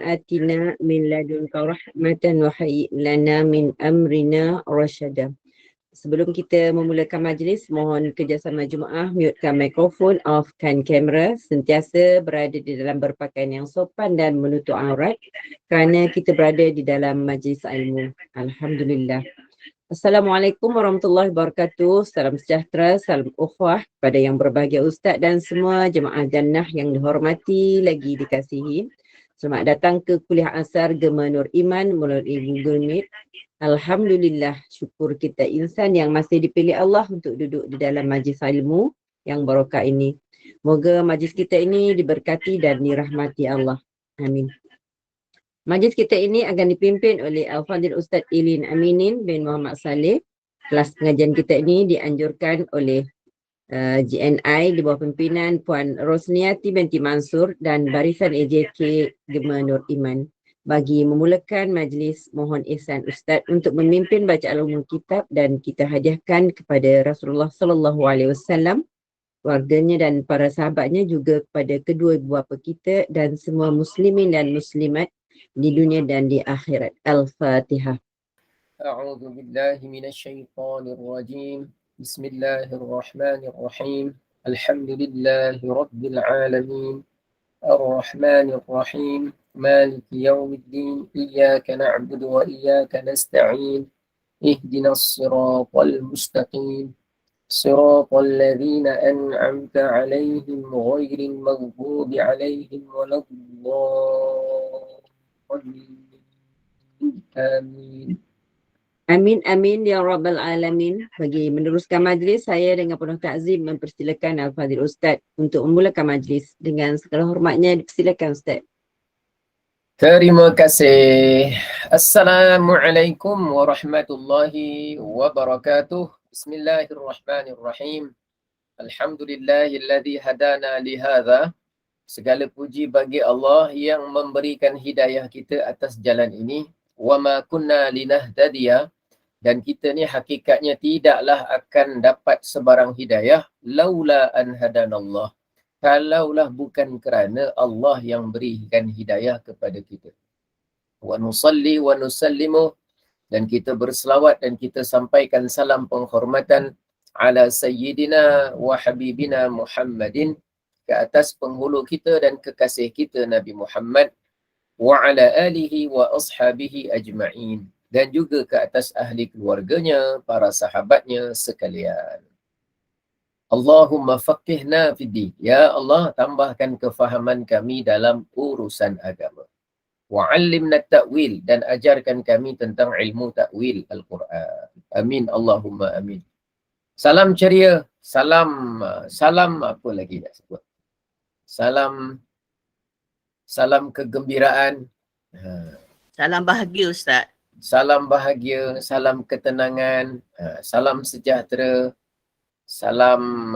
atina min ladunka rahmatan wa hayyi lana min amrina rasyada. Sebelum kita memulakan majlis, mohon kerjasama jemaah mutekan mikrofon, offkan kamera, sentiasa berada di dalam berpakaian yang sopan dan menutup aurat kerana kita berada di dalam majlis ilmu. Alhamdulillah. Assalamualaikum warahmatullahi wabarakatuh. Salam sejahtera, salam ukhuwah kepada yang berbahagia Ustaz dan semua jemaah jannah yang dihormati lagi dikasihi. Selamat datang ke kuliah asar Gema Nur Iman melalui Google Meet. Alhamdulillah, syukur kita insan yang masih dipilih Allah untuk duduk di dalam majlis ilmu yang barakah ini. Moga majlis kita ini diberkati dan dirahmati Allah. Amin. Majlis kita ini akan dipimpin oleh Al-Fadhil Ustaz Ilin Aminin bin Muhammad Saleh. Kelas pengajian kita ini dianjurkan oleh GNI di bawah pimpinan Puan Rosniati binti Mansur dan Barisan AJK Gema Nur Iman. Bagi memulakan majlis, mohon ihsan Ustaz untuk memimpin bacaan ulumul kitab dan kita hadiahkan kepada Rasulullah sallallahu alaihi wasallam, keluarganya dan para sahabatnya, juga kepada kedua ibu bapa kita dan semua muslimin dan muslimat di dunia dan di akhirat. Al-Fatihah. A'udzu billahi minasyaitonir rajim. Bismillahirrahmanirrahim. Alhamdulillahi rabbil alamin. Ar-Rahmanir Rahim. Maliki yaumiddin. Iyyaka na'budu wa iyyaka nasta'in. Ihdinas siratal mustaqim. Siratal ladzina an'amta 'alaihim ghairil maghdubi 'alaihim waladdallin. Amin. Amin, amin ya rabbal alamin. Bagi meneruskan majlis, saya dengan penuh takzim mempersilakan Al-Fadhil Ustaz untuk memulakan majlis. Dengan segala hormatnya, dipersilakan Ustaz. Terima kasih. Assalamualaikum warahmatullahi wabarakatuh. Bismillahirrahmanirrahim. Alhamdulillahilladzi hadana lihadza. Segala puji bagi Allah yang memberikan hidayah kita atas jalan ini. Wa ma kunna linahtadiya. Dan kita ni hakikatnya tidaklah akan dapat sebarang hidayah laula an hadanallah. Kalaulah bukan kerana Allah yang berikan hidayah kepada kita. Wa nusalli wa nusallimu. Dan kita berselawat dan kita sampaikan salam penghormatan ala sayyidina wa habibina Muhammadin, ke atas penghulu kita dan kekasih kita Nabi Muhammad, wa ala alihi wa ashabihi ajma'in, dan juga ke atas ahli keluarganya, para sahabatnya sekalian. Allahumma faqihna fiddin. Ya Allah, tambahkan kefahaman kami dalam urusan agama. Wa'allimna ta'wil, dan ajarkan kami tentang ilmu ta'wil Al-Quran. Amin. Allahumma amin. Salam ceria, salam apa lagi nak sebut? Salam kegembiraan. Salam bahagia Ustaz. Salam bahagia, salam ketenangan, salam sejahtera, salam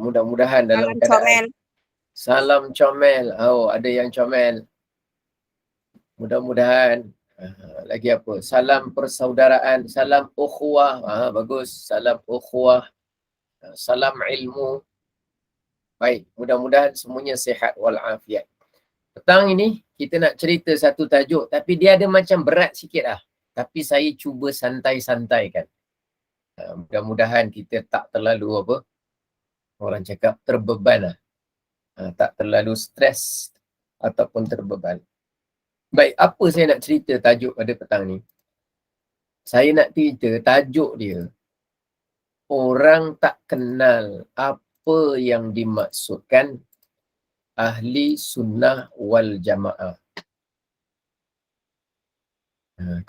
mudah-mudahan dalam keadaan. Salam comel. Oh, ada yang comel. Mudah-mudahan. Lagi apa? Salam persaudaraan, salam ukhuwah. Bagus. Salam ukhuwah. Salam ilmu. Baik, mudah-mudahan semuanya sihat walafiat. Petang ini kita nak cerita satu tajuk, tapi dia ada macam berat sikit lah. Tapi saya cuba santai-santaikan. Mudah-mudahan kita tak terlalu apa, orang cakap terbeban lah. Tak terlalu stres ataupun terbeban. Baik, apa saya nak cerita tajuk pada petang ni? Saya nak cerita tajuk dia, orang tak kenal apa yang dimaksudkan ahli sunnah wal jamaah.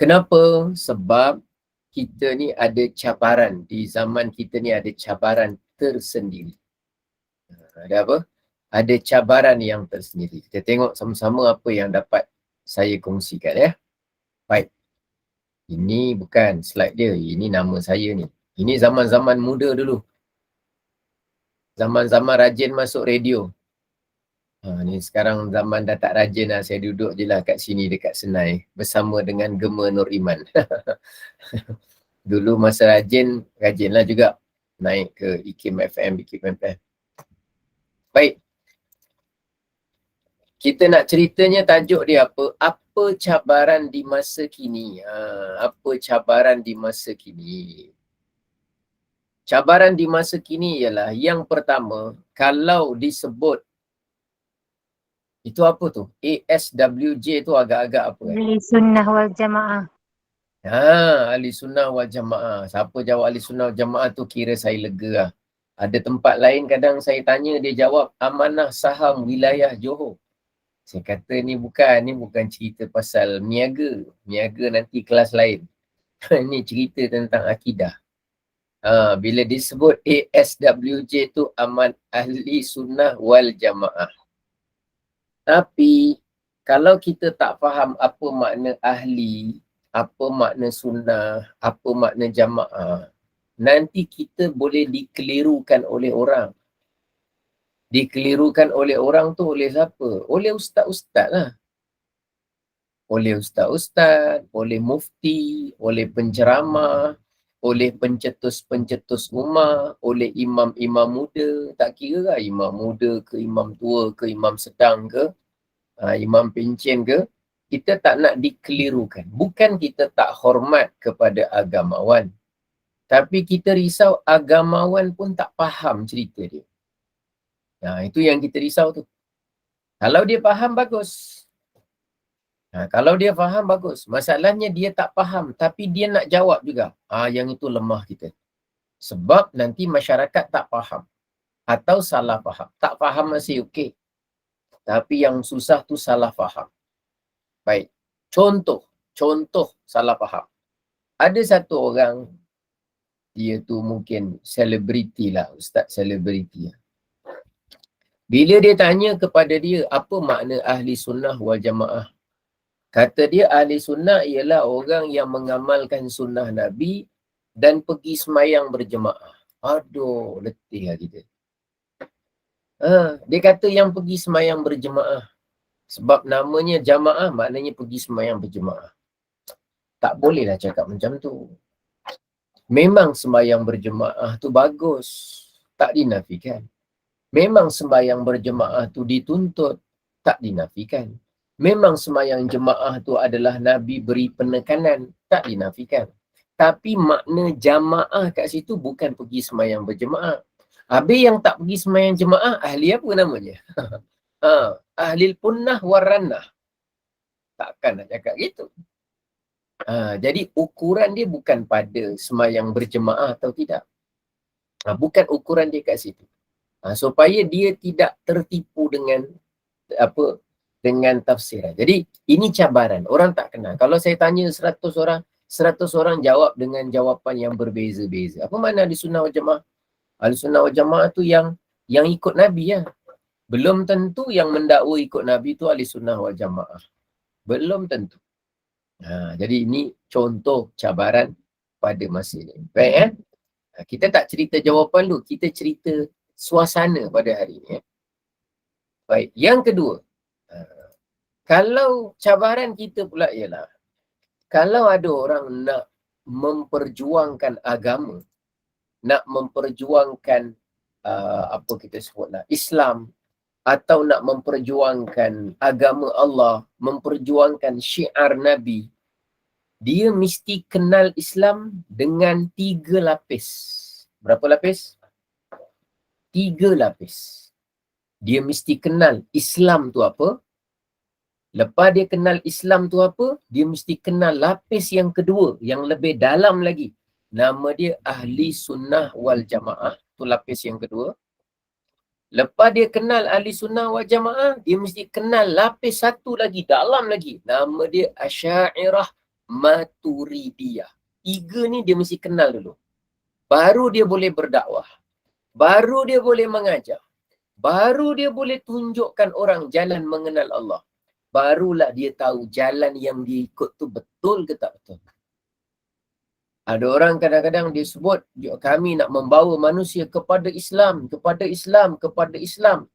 Kenapa? Sebab kita ni ada cabaran, di zaman kita ni ada cabaran tersendiri. Ada apa? Ada cabaran yang tersendiri. Kita tengok sama-sama apa yang dapat saya kongsikan ya. Baik. Ini bukan slide dia, ini nama saya ni. Ini zaman-zaman muda dulu. Zaman-zaman rajin masuk radio. Ni sekarang zaman dah tak rajin lah. Saya duduk je lah kat sini dekat Senai bersama dengan Gema Nur Iman. Dulu masa rajin lah juga naik ke IKIM FM. Baik. Kita nak ceritanya tajuk dia apa? Apa cabaran di masa kini? Apa cabaran di masa kini? Cabaran di masa kini ialah yang pertama, kalau disebut itu apa tu? ASWJ tu agak-agak apa kan? Ahli sunnah wal jamaah. Ahli sunnah wal jamaah. Siapa jawab ahli sunnah wal jamaah tu kira saya lega lah. Ada tempat lain kadang saya tanya dia jawab amanah saham wilayah Johor. Saya kata ni bukan cerita pasal niaga. Niaga nanti kelas lain. Ni cerita tentang akidah. Bila disebut ASWJ tu aman ahli sunnah wal jamaah. Tapi kalau kita tak faham apa makna ahli, apa makna sunnah, apa makna jamaah, nanti kita boleh dikelirukan oleh orang. Dikelirukan oleh orang tu oleh siapa? Oleh ustaz-ustaz lah. Oleh ustaz-ustaz, oleh mufti, oleh penceramah, oleh pencetus-pencetus rumah, oleh imam-imam muda. Tak kira lah imam muda ke imam tua ke imam sedang ke, imam pencen ke. Kita tak nak dikelirukan. Bukan kita tak hormat kepada agamawan. Tapi kita risau agamawan pun tak faham cerita dia. Itu yang kita risau tu. Kalau dia faham, bagus. Kalau dia faham, bagus. Masalahnya dia tak faham, tapi dia nak jawab juga. Yang itu lemah kita. Sebab nanti masyarakat tak faham. Atau salah faham. Tak faham masih okey. Tapi yang susah tu salah faham. Baik. Contoh salah faham. Ada satu orang, dia tu mungkin selebriti lah, ustaz selebriti. Bila dia tanya kepada dia, apa makna ahli sunnah wal jamaah? Kata dia ahli sunnah ialah orang yang mengamalkan sunnah Nabi dan pergi semayang berjemaah. Aduh, letih lah kita. Dia kata yang pergi semayang berjemaah. Sebab namanya jamaah, maknanya pergi semayang berjemaah. Tak bolehlah cakap macam tu. Memang sembahyang berjemaah tu bagus. Tak dinafikan. Memang sembahyang berjemaah tu dituntut. Tak dinafikan. Memang sembahyang jemaah tu adalah Nabi beri penekanan. Tak dinafikan. Tapi makna jamaah kat situ bukan pergi sembahyang berjemaah. Habis yang tak pergi sembahyang jemaah, ahli apa namanya? Ahli punnah warannah. Takkan nak cakap gitu. Jadi ukuran dia bukan pada sembahyang berjemaah atau tidak. Bukan ukuran dia kat situ. Supaya dia tidak tertipu dengan dengan tafsiran. Jadi ini cabaran. Orang tak kenal. Kalau saya tanya 100 orang jawab dengan jawapan yang berbeza-beza. Apa makna ahli sunnah wal jamaah? Ahli sunnah wal jamaah tu yang ikut Nabi ya. Belum tentu yang mendakwa ikut Nabi tu ahli sunnah wal jamaah. Belum tentu. Jadi ini contoh cabaran pada masa ini. Baik kan? Kita tak cerita jawapan dulu, kita cerita suasana pada hari ini. Baik, yang kedua. Kalau cabaran kita pula ialah, kalau ada orang nak memperjuangkan agama, nak memperjuangkan apa kita sebutlah, Islam, atau nak memperjuangkan agama Allah, memperjuangkan syiar Nabi, dia mesti kenal Islam dengan 3 lapis. Berapa lapis? 3 lapis. Dia mesti kenal Islam tu apa. Lepas dia kenal Islam tu apa, dia mesti kenal lapis yang kedua, yang lebih dalam lagi. Nama dia ahli sunnah wal jamaah. Tu lapis yang kedua. Lepas dia kenal ahli sunnah wal jamaah, dia mesti kenal lapis satu lagi, dalam lagi. Nama dia Asy'ariyah Maturidiyah. 3 ni dia mesti kenal dulu. Baru dia boleh berdakwah. Baru dia boleh mengajar. Baru dia boleh tunjukkan orang jalan mengenal Allah. Barulah dia tahu jalan yang dia ikut tu betul ke tak betul. Ada orang kadang-kadang dia sebut, kami nak membawa manusia kepada Islam, kepada Islam, kepada Islam.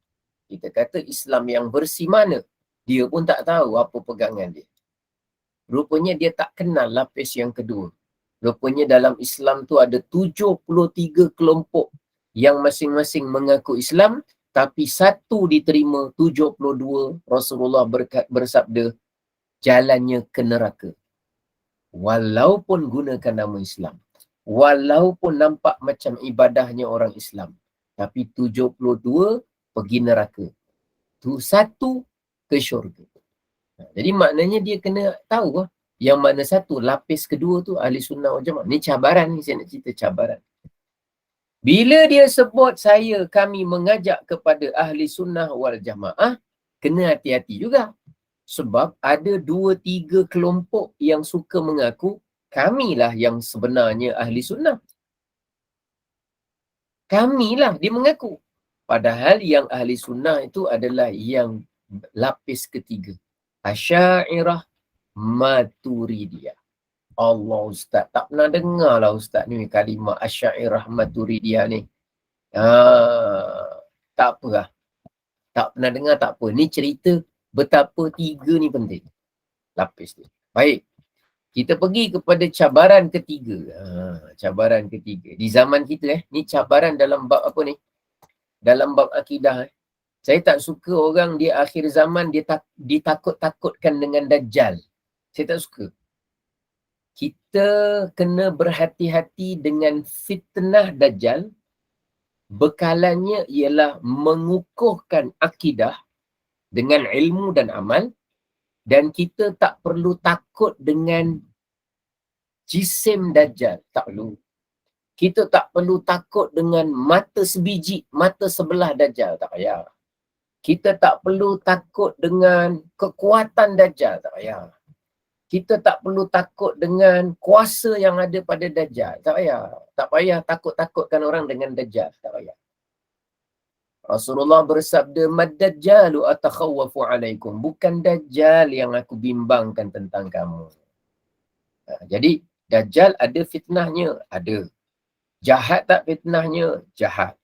Kita kata Islam yang bersih mana? Dia pun tak tahu apa pegangan dia. Rupanya dia tak kenal lapis yang kedua. Rupanya dalam Islam tu ada 73 kelompok yang masing-masing mengaku Islam, tapi satu diterima, 72 Rasulullah bersabda, jalannya ke neraka. Walaupun gunakan nama Islam. Walaupun nampak macam ibadahnya orang Islam. Tapi 72 pergi neraka. Tu satu ke syurga. Jadi maknanya dia kena tahu lah. Yang mana satu, lapis kedua tu ahli sunnah wal jamaah. Ni cabaran ni, saya nak cerita cabaran. Bila dia sebut kami mengajak kepada ahli sunnah wal jamaah, kena hati-hati juga. Sebab ada 2-3 kelompok yang suka mengaku, kamilah yang sebenarnya ahli sunnah. Kamilah, dia mengaku. Padahal yang ahli sunnah itu adalah yang lapis ketiga. Asy'ariyah, Maturidiyah. Allah Ustaz, tak pernah dengar lah Ustaz ni kalimah Asy'ariyah Maturidiyah ni. Tak apa lah. Tak pernah dengar, tak apa. Ni cerita betapa tiga ni penting. Lapis ni. Baik. Kita pergi kepada cabaran ketiga. Cabaran ketiga. Di zaman kita ni cabaran dalam bab apa ni? Dalam bab akidah. Saya tak suka orang di akhir zaman dia ditakut-takutkan dengan Dajjal. Saya tak suka. Kita kena berhati-hati dengan fitnah Dajjal. Bekalannya ialah mengukuhkan akidah dengan ilmu dan amal, dan kita tak perlu takut dengan jisim Dajjal. Tak perlu. Kita tak perlu takut dengan mata sebiji, mata sebelah Dajjal. Tak payah. Kita tak perlu takut dengan kekuatan Dajjal. Tak payah. Kita tak perlu takut dengan kuasa yang ada pada Dajjal. Tak payah. Tak payah takut-takutkan orang dengan Dajjal. Tak payah. Rasulullah bersabda, Mad-Dajjalu atakhawwafu alaikum. Bukan Dajjal yang aku bimbangkan tentang kamu. Jadi, Dajjal ada fitnahnya? Ada. Jahat tak fitnahnya? Jahat.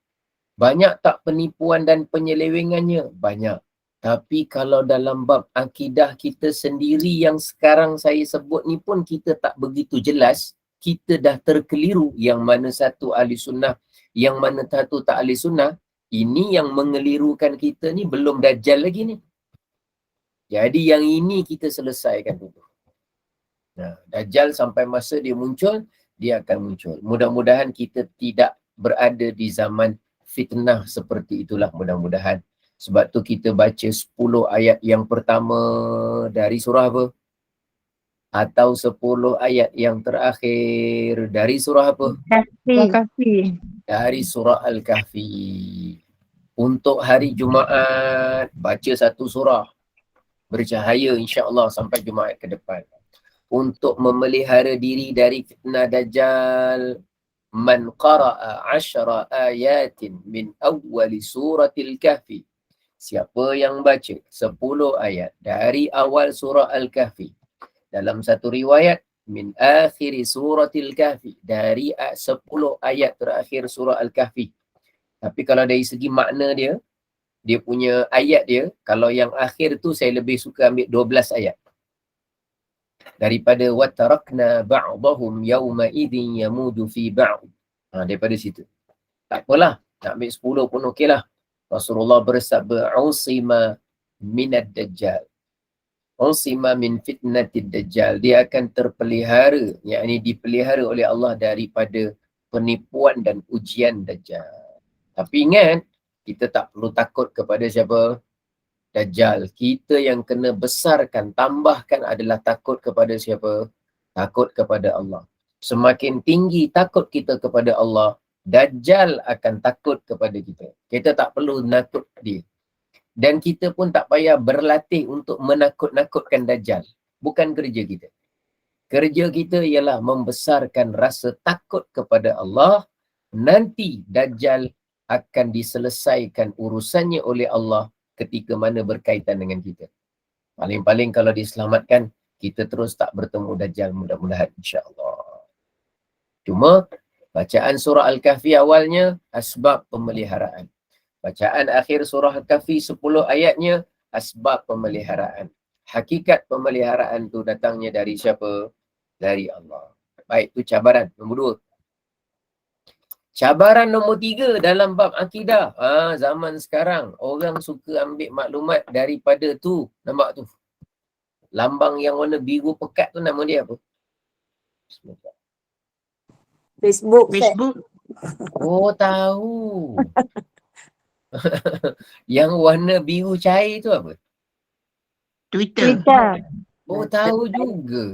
Banyak tak penipuan dan penyelewengannya? Banyak. Tapi kalau dalam bab akidah kita sendiri yang sekarang saya sebut ni pun kita tak begitu jelas, kita dah terkeliru yang mana satu ahli sunnah, yang mana satu tak ahli sunnah. Ini yang mengelirukan kita ni belum Dajjal lagi ni. Jadi yang ini kita selesaikan dulu. Nah, Dajjal sampai masa dia muncul, dia akan muncul. Mudah-mudahan kita tidak berada di zaman fitnah seperti itulah, mudah-mudahan. Sebab tu kita baca 10 ayat yang pertama dari surah apa? Atau 10 ayat yang terakhir dari surah apa? Kahfi. Dari surah Al-Kahfi. Untuk hari Jumaat, baca satu surah. Bercahaya insya-Allah sampai Jumaat ke depan. Untuk memelihara diri dari fitnah Dajjal, man qara'a 10 ayatin min awwali suratil Kahfi. Siapa yang baca 10 ayat dari awal surah Al-Kahfi. Dalam satu riwayat, min akhiri suratil Kahfi. Dari 10 ayat terakhir surah Al-Kahfi. Tapi kalau dari segi makna dia, dia punya ayat dia, kalau yang akhir tu saya lebih suka ambil 12 ayat. Daripada وَتَرَكْنَا بَعْضَهُمْ يَوْمَئِذٍ يَمُودُ فِي بَعْضٍ. Daripada situ. Tak apalah, nak ambil 10 pun okey lah. Rasulullah bersabda, "Usima minad dajjal." Usima min fitnatid dajjal. Dia akan terpelihara, yakni dipelihara oleh Allah daripada penipuan dan ujian Dajjal. Tapi ingat, kita tak perlu takut kepada siapa? Dajjal. Kita yang kena besarkan, tambahkan adalah takut kepada siapa? Takut kepada Allah. Semakin tinggi takut kita kepada Allah, Dajjal akan takut kepada kita. Kita tak perlu nakut dia. Dan kita pun tak payah berlatih untuk menakut-nakutkan Dajjal. Bukan kerja kita. Kerja kita ialah membesarkan rasa takut kepada Allah. Nanti Dajjal akan diselesaikan urusannya oleh Allah ketika mana berkaitan dengan kita. Paling-paling kalau diselamatkan, kita terus tak bertemu Dajjal, mudah-mudahan insya-Allah. Cuma bacaan surah Al-Kahfi awalnya asbab pemeliharaan. Bacaan akhir surah Al-Kahfi 10 ayatnya asbab pemeliharaan. Hakikat pemeliharaan tu datangnya dari siapa? Dari Allah. Baik, tu cabaran nombor 2. Cabaran nombor 3 dalam bab akidah. Zaman sekarang orang suka ambil maklumat daripada tu. Nampak tu? Lambang yang warna biru pekat tu nama dia apa? Facebook, Ustaz. Facebook, Oh, tahu. Yang warna biru cair tu apa? Twitter. Twitter. Oh, tahu juga.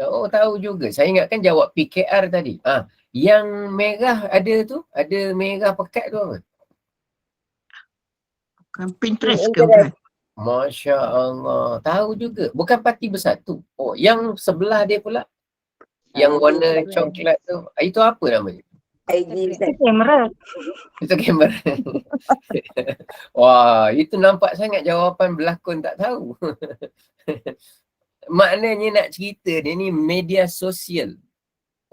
Oh, tahu juga. Saya ingatkan jawab PKR tadi. Yang merah ada tu, ada merah pekat tu apa? Bukan Pinterest ke Pinterest. bukan? Masya Allah. Tahu juga. Bukan Parti Bersatu. Oh, yang sebelah dia pula. Yang warna coklat tu. Itu apa nama dia? IG Ustaz. Kamera. Itu kamera. Wah, itu nampak sangat jawapan berlakon tak tahu. Maknanya nak cerita dia ni media sosial.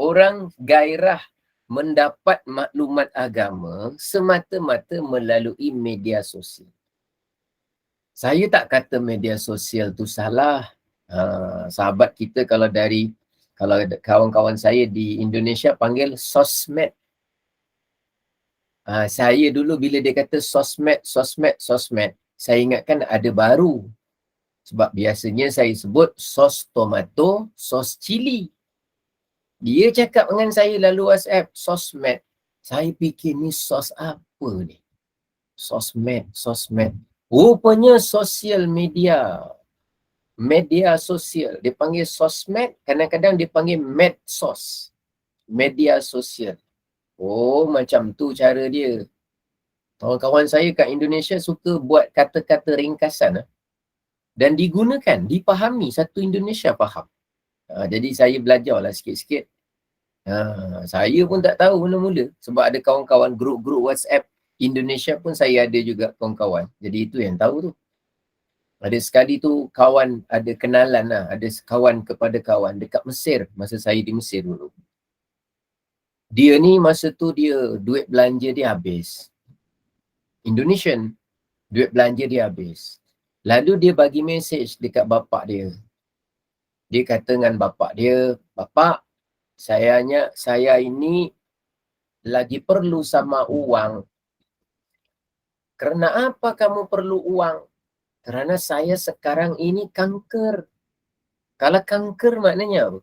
Orang gairah mendapat maklumat agama semata-mata melalui media sosial. Saya tak kata media sosial tu salah. Sahabat kita kalau kawan-kawan saya di Indonesia panggil sosmed. Saya dulu bila dia kata sosmed, saya ingatkan ada baru. Sebab biasanya saya sebut sos tomato, sos cili. Dia cakap dengan saya lalu WhatsApp, sosmed. Saya fikir ni sos apa ni? Sosmed. Rupanya sosial media. Media sosial. Dia panggil sosmed, kadang-kadang dia panggil medsos. Media sosial. Oh, macam tu cara dia. Kawan-kawan saya kat Indonesia suka buat kata-kata ringkasan. Dan digunakan, dipahami, satu Indonesia faham. Jadi saya belajarlah sikit-sikit. Saya pun tak tahu mula-mula. Sebab ada kawan-kawan grup-grup WhatsApp Indonesia pun saya ada juga kawan-kawan. Jadi itu yang tahu tu. Ada sekali tu kawan, ada kenalan lah. Ada kawan kepada kawan dekat Mesir. Masa saya di Mesir dulu. Dia ni masa tu dia duit belanja dia habis. Indonesian. Duit belanja dia habis. Lalu dia bagi mesej dekat bapak dia. Dia kata dengan bapak dia, "Bapak, saya ini lagi perlu sama uang." "Kerana apa kamu perlu uang?" "Kerana saya sekarang ini kanker." Kalau kanker maknanya apa?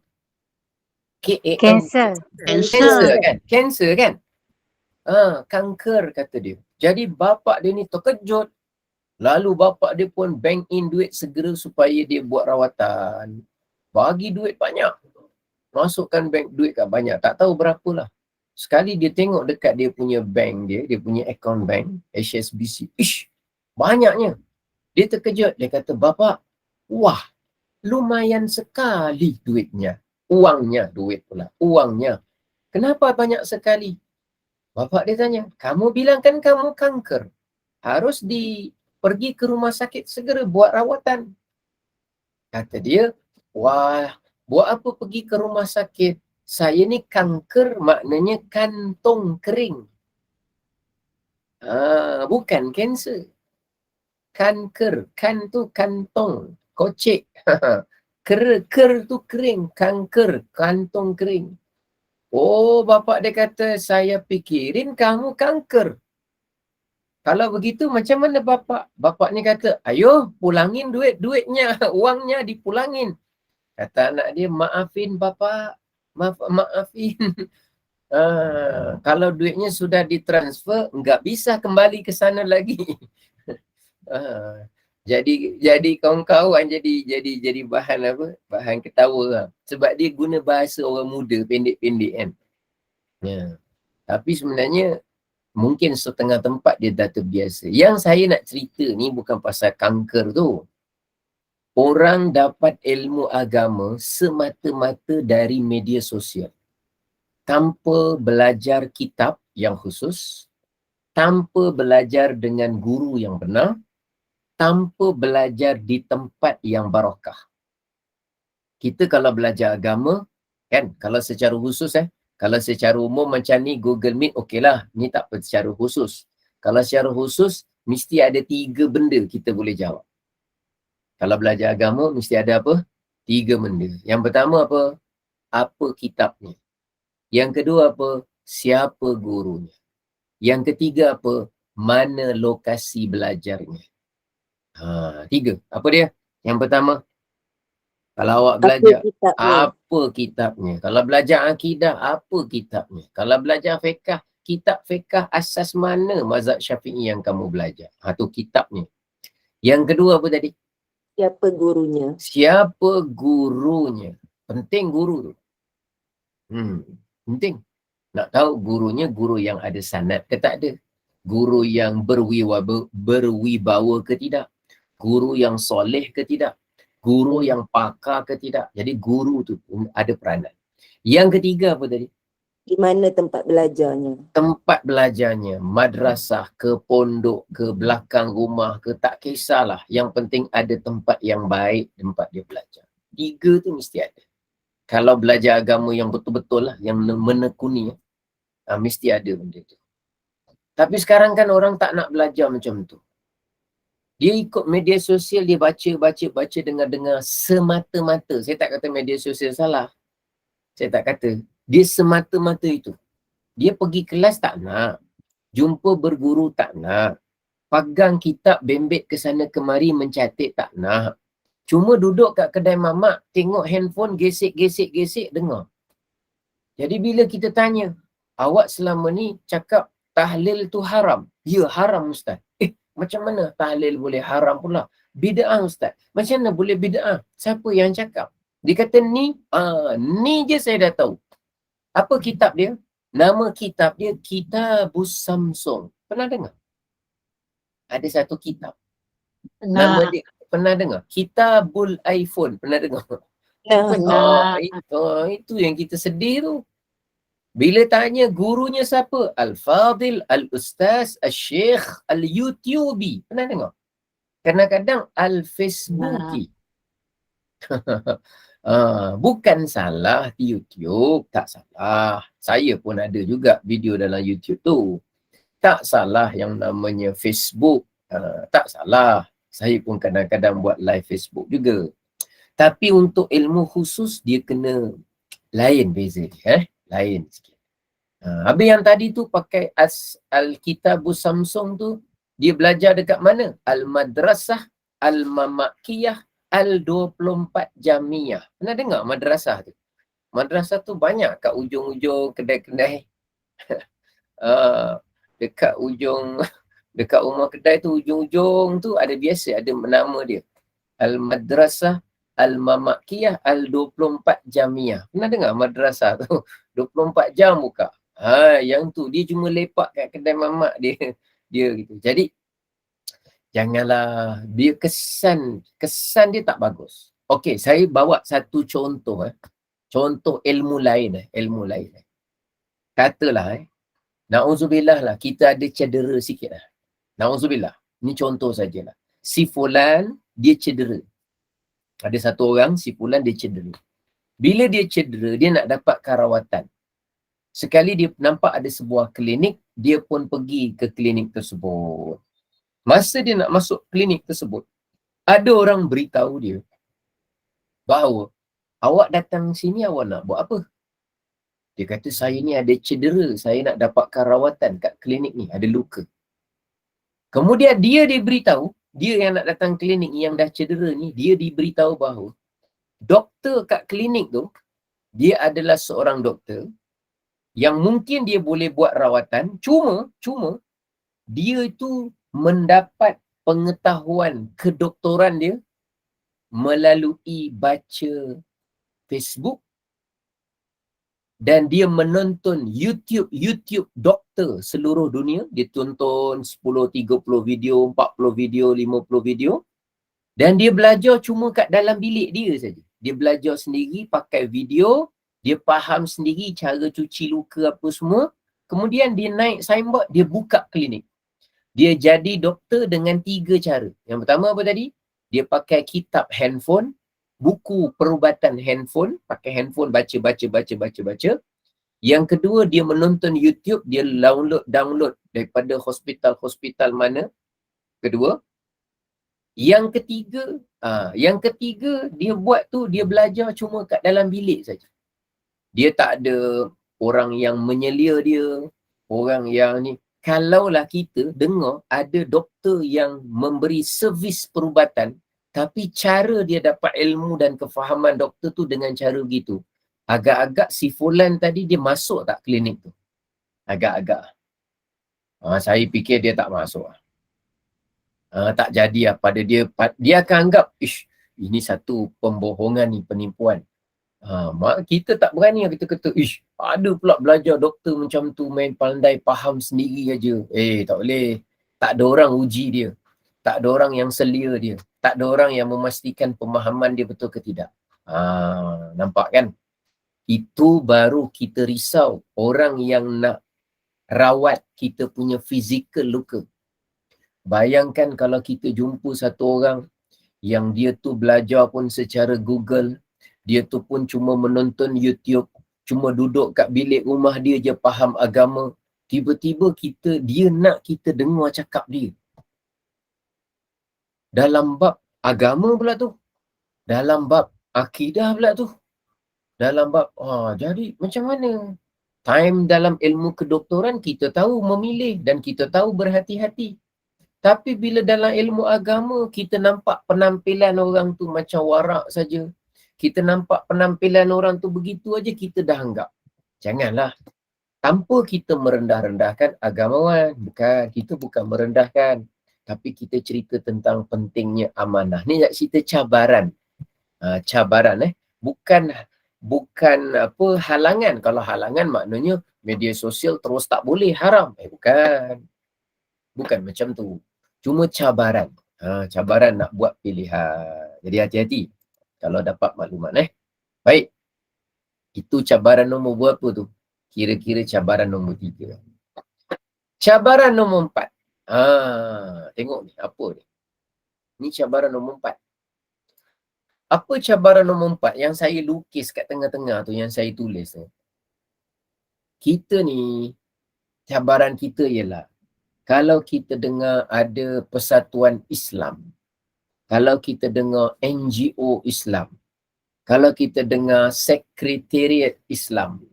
Cancer. Cancer kan? Cancer kan? Kanker kata dia. Jadi bapak dia ni terkejut. Lalu bapak dia pun bank in duit segera supaya dia buat rawatan. Bagi duit banyak. Masukkan bank duit kat banyak. Tak tahu berapalah. Sekali dia tengok dekat dia punya bank dia punya account bank, HSBC. Ish, banyaknya. Dia terkejut. Dia kata, "Bapak, wah, lumayan sekali duitnya." Uangnya, duit pula. Uangnya. "Kenapa banyak sekali?" Bapak dia tanya, "Kamu bilang kan kamu kanker. Harus pergi ke rumah sakit segera buat rawatan." Kata dia, "Wah, buat apa pergi ke rumah sakit? Saya ni kanker maknanya kantong kering." Bukan kanser. Kanker. Kan tu kantong. Kocek. Ker tu kering. Kanker. Kantong kering. Oh, bapak dia kata, "Saya pikirin kamu kanker. Kalau begitu macam mana bapak?" Bapak ni kata, "Ayo pulangin duitnya, uangnya dipulangin." Kata anak dia, "Maafin bapak, maafin." Kalau duitnya sudah ditransfer, enggak bisa kembali ke sana lagi. Jadi kawan-kawan jadi bahan apa? Bahan ketawa lah. Sebab dia guna bahasa orang muda pendek-pendek kan. Tapi sebenarnya mungkin setengah tempat dia dah terbiasa. Yang saya nak cerita ni bukan pasal kanker tu. Orang dapat ilmu agama semata-mata dari media sosial. Tanpa belajar kitab yang khusus, tanpa belajar dengan guru yang benar, tanpa belajar di tempat yang barakah. Kita kalau belajar agama, kan, kalau secara khusus kalau secara umum macam ni Google Meet okeylah, ni tak apa secara khusus. Kalau secara khusus, mesti ada 3 benda kita boleh jawab. Kalau belajar agama, mesti ada apa? 3 benda. Yang pertama apa? Apa kitabnya? Yang kedua apa? siapa gurunya. Yang ketiga apa? Mana lokasi belajarnya. 3. Apa dia? Yang pertama, kalau awak Apa belajar, kitabnya? apa kitabnya? Kalau belajar akidah, apa kitabnya? Kalau belajar fiqh, kitab fiqh asas mana mazhab Syafi'i yang kamu belajar? Tu kitabnya. Yang kedua apa tadi? Siapa gurunya? Siapa gurunya? Penting guru tu. Penting. Nak tahu gurunya guru yang ada sanad ke tak ada? Guru yang berwibawa ke tidak? Guru yang soleh ke tidak? Guru yang pakar ke tidak? Jadi guru tu ada peranan. Yang ketiga apa tadi? Di mana tempat belajarnya? Tempat belajarnya, madrasah ke pondok ke belakang rumah ke, tak kisahlah. Yang penting ada tempat yang baik, tempat dia belajar. 3 tu mesti ada. Kalau belajar agama yang betul-betul lah, yang menekuni, mesti ada benda tu. Tapi sekarang kan orang tak nak belajar macam tu. Dia ikut media sosial, dia baca, dengar semata-mata. Saya tak kata media sosial salah. Saya tak kata. Dia semata-mata itu. Dia pergi kelas tak nak. Jumpa berguru tak nak. Pegang kitab bembek ke sana kemari mencatat tak nak. Cuma duduk kat kedai mamak, tengok handphone, gesek, dengar. Jadi bila kita tanya, awak selama ni cakap tahlil tu haram. Ya, haram Ustaz. Macam mana tahlil boleh haram pula? Bid'ah Ustaz. Macam mana boleh bid'ah? Siapa yang cakap? Dia kata ni, ni je saya dah tahu. Apa kitab dia? Nama kitab dia Kitabus Samsung. Pernah dengar? Ada satu kitab. Nama dia, pernah dengar? Kitabul iPhone. Pernah dengar? Itu yang kita sedih tu. Bila tanya gurunya siapa? Al-Fadil, Al-Ustaz, Al-Syekh, Al-YouTubi. Pernah dengar? Kadang-kadang Al-Facebooki. Bukan salah di YouTube. Tak salah. Saya pun ada juga video dalam YouTube tu. Tak salah yang namanya Facebook. Tak salah. Saya pun kadang-kadang buat live Facebook juga. Tapi untuk ilmu khusus, dia kena lain beza dia. Lain sikit. Habis yang tadi tu pakai Al-Kitabus Samsung tu, dia belajar dekat mana? Al-Madrasah, Al-Mamakiyah, Al-24 Jamiah. Pernah dengar madrasah tu? Madrasah tu banyak kat ujung-ujung kedai-kedai. Dekat ujung, dekat rumah kedai tu, ujung-ujung tu ada biasa, ada nama dia. Al-Madrasah, Al-Mamakiyah, Al-24 Jamiah. Pernah dengar madrasah tu? 24 jam buka. Yang tu dia cuma lepak kat kedai mamak dia gitu. Jadi janganlah, dia kesan dia tak bagus. Okey, saya bawa satu contoh contoh ilmu lain Katalah na'udzubillah lah, kita ada cedera sikit lah. Na'udzubillah. Ni contoh sajalah. Si fulan dia cedera. Ada satu orang, si fulan dia cedera. Bila dia cedera, dia nak dapatkan rawatan. Sekali dia nampak ada sebuah klinik, dia pun pergi ke klinik tersebut. Masa dia nak masuk klinik tersebut, ada orang beritahu dia bahawa awak datang sini awak nak buat apa? Dia kata saya ni ada cedera, saya nak dapatkan rawatan kat klinik ni, ada luka. Kemudian dia diberitahu, dia yang nak datang klinik yang dah cedera ni, dia diberitahu bahawa doktor kat klinik tu, dia adalah seorang doktor yang mungkin dia boleh buat rawatan, cuma dia itu mendapat pengetahuan kedoktoran dia melalui baca Facebook dan dia menonton YouTube doktor seluruh dunia. Dia tonton 10, 30 video, 40 video, 50 video dan dia belajar cuma kat dalam bilik dia saja. Dia belajar sendiri pakai video, dia faham sendiri cara cuci luka apa semua. Kemudian dia naik signboard, dia buka klinik. Dia jadi doktor dengan 3 cara. Yang pertama apa tadi? Dia pakai kitab handphone, buku perubatan handphone, pakai handphone baca. Yang kedua, dia menonton YouTube, dia download daripada hospital mana. Kedua. Yang ketiga dia buat tu, dia belajar cuma kat dalam bilik saja. Dia tak ada orang yang menyelia dia, orang yang ni. Kalaulah kita dengar ada doktor yang memberi servis perubatan, tapi cara dia dapat ilmu dan kefahaman doktor tu dengan cara begitu, agak-agak si fulan tadi dia masuk tak klinik tu? Agak-agak. Saya fikir dia tak masuk. Tak jadi pada dia. Dia akan anggap, ish, ini satu pembohongan ni, penipuan. Kita tak berani kita kata, ish, ada pula belajar doktor macam tu, main pandai faham sendiri aja. Tak boleh. Tak ada orang uji dia. Tak ada orang yang selia dia. Tak ada orang yang memastikan pemahaman dia betul ke tidak. Nampak kan? Itu baru kita risau orang yang nak rawat kita punya fizikal luka. Bayangkan kalau kita jumpa satu orang yang dia tu belajar pun secara Google, dia tu pun cuma menonton YouTube, cuma duduk kat bilik rumah dia je faham agama. Tiba-tiba dia nak kita dengar cakap dia. Dalam bab agama pula tu. Dalam bab akidah pula tu. Dalam bab, jadi macam mana? Time dalam ilmu kedoktoran kita tahu memilih dan kita tahu berhati-hati. Tapi bila dalam ilmu agama, kita nampak penampilan orang tu macam warak saja. Kita nampak penampilan orang tu begitu aja, kita dah anggap. Janganlah. Tanpa kita merendah-rendahkan agamawan. Bukan, kita bukan merendahkan. Tapi kita cerita tentang pentingnya amanah. Ni nak cerita cabaran. Cabaran Bukan apa halangan. Kalau halangan maknanya media sosial terus tak boleh, haram. Bukan. Bukan macam tu. Cuma cabaran. Cabaran nak buat pilihan. Jadi hati-hati kalau dapat maklumat. Baik. Itu cabaran nombor berapa tu? Kira-kira cabaran nombor 3. Cabaran nombor 4. Tengok ni, apa ni? Ni cabaran nombor 4. Apa cabaran nombor 4 yang saya lukis kat tengah-tengah tu, yang saya tulis tu? Kita ni, cabaran kita ialah, kalau kita dengar ada persatuan Islam, kalau kita dengar NGO Islam, kalau kita dengar sekretariat Islam,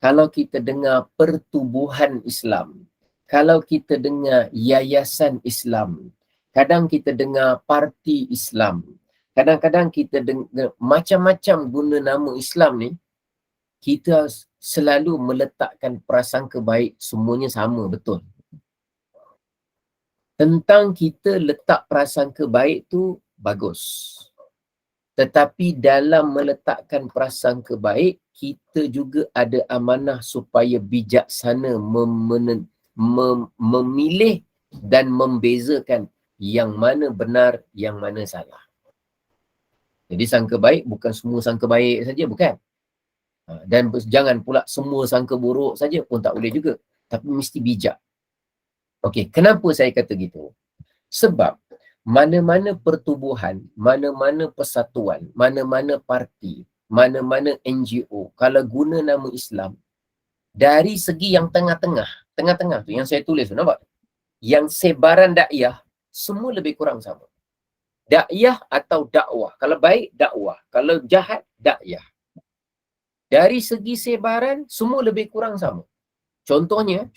kalau kita dengar pertubuhan Islam, kalau kita dengar yayasan Islam, kadang kita dengar parti Islam, kadang-kadang kita dengar macam-macam guna nama Islam ni, kita selalu meletakkan prasangka baik semuanya sama, betul. Tentang kita letak prasangka baik tu bagus. Tetapi dalam meletakkan prasangka baik, kita juga ada amanah supaya bijaksana memilih dan membezakan yang mana benar, yang mana salah. Jadi sangka baik bukan semua sangka baik saja, bukan. Dan jangan pula semua sangka buruk saja pun tak boleh juga. Tapi mesti bijak. Okey, kenapa saya kata gitu? Sebab mana-mana pertubuhan, mana-mana persatuan, mana-mana parti, mana-mana NGO, kalau guna nama Islam, dari segi yang tengah-tengah tu yang saya tulis tu, nampak? Yang sebaran dakwah, semua lebih kurang sama. Dakwah atau dakwah. Kalau baik, dakwah. Kalau jahat, dakwah. Dari segi sebaran, semua lebih kurang sama. Contohnya,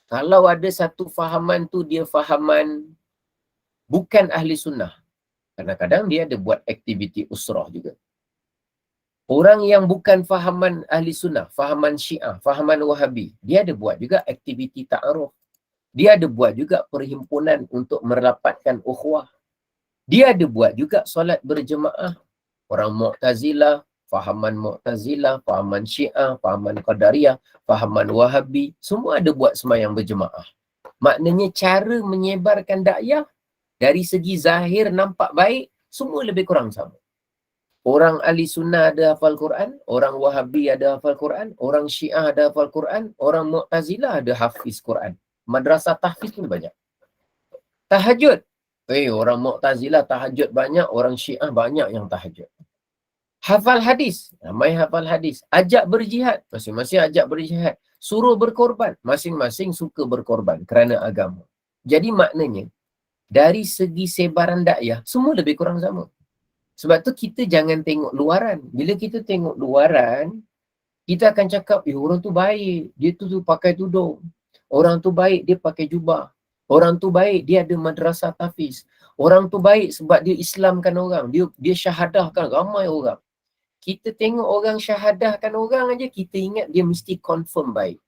kalau ada satu fahaman tu dia fahaman bukan ahli sunnah, kadang-kadang dia ada buat aktiviti usrah juga. Orang yang bukan fahaman ahli sunnah, fahaman syiah, fahaman wahabi, dia ada buat juga aktiviti ta'aruf. Dia ada buat juga perhimpunan untuk merapatkan ukhuwah. Dia ada buat juga solat berjemaah. Orang Mu'tazilah, fahaman Syiah, fahaman Qadariyah, fahaman Wahabi, semua ada buat sembahyang berjemaah. Maknanya cara menyebarkan dakwah dari segi zahir nampak baik, semua lebih kurang sama. Orang ahli sunnah ada hafal Quran, orang Wahabi ada hafal Quran, orang Syiah ada hafal Quran, orang Mu'tazilah ada hafiz Quran. Madrasah tahfiz pun banyak. Tahajud. Orang Mu'tazilah tahajud banyak, orang Syiah banyak yang tahajud. Hafal hadis, ramai hafal hadis. Ajak berjihad, masing-masing ajak berjihad. Suruh berkorban, masing-masing suka berkorban kerana agama. Jadi maknanya, dari segi sebaran dakwah, semua lebih kurang sama. Sebab tu kita jangan tengok luaran. Bila kita tengok luaran, Kita akan cakap, orang tu baik, dia tu pakai tudung. Orang tu baik, dia pakai jubah. Orang tu baik, dia ada madrasah tahfiz. Orang tu baik sebab dia Islamkan orang. Dia syahadahkan ramai orang. Kita tengok orang syahadahkan orang aja, kita ingat dia mesti confirm baik.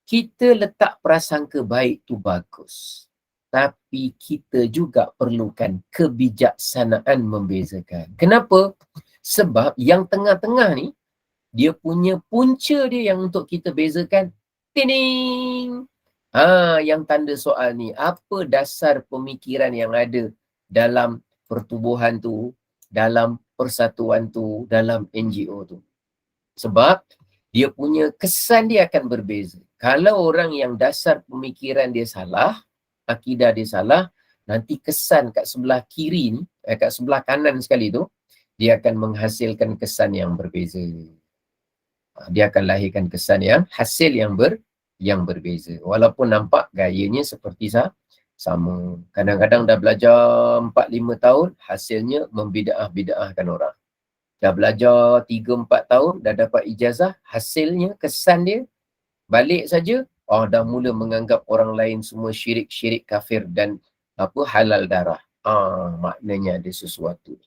Kita letak prasangka baik tu bagus. Tapi kita juga perlukan kebijaksanaan membezakan. Kenapa? Sebab yang tengah-tengah ni, dia punya punca dia yang untuk kita bezakan. Tining! Yang tanda soal ni, apa dasar pemikiran yang ada dalam pertubuhan tu, dalam persatuan tu, dalam NGO tu. Sebab dia punya kesan dia akan berbeza. Kalau orang yang dasar pemikiran dia salah, akidah dia salah, nanti kesan kat sebelah kiri ni, kat sebelah kanan sekali tu, dia akan menghasilkan kesan yang berbeza. Dia akan lahirkan kesan yang hasil yang berbeza. Walaupun nampak gayanya seperti sama. Kadang-kadang dah belajar 4-5 tahun, hasilnya membidaah-bida'ahkan orang. Dah belajar 3-4 tahun, dah dapat ijazah, hasilnya, kesan dia, balik saja, dah mula menganggap orang lain semua syirik-syirik kafir dan halal darah. Maknanya ada sesuatu.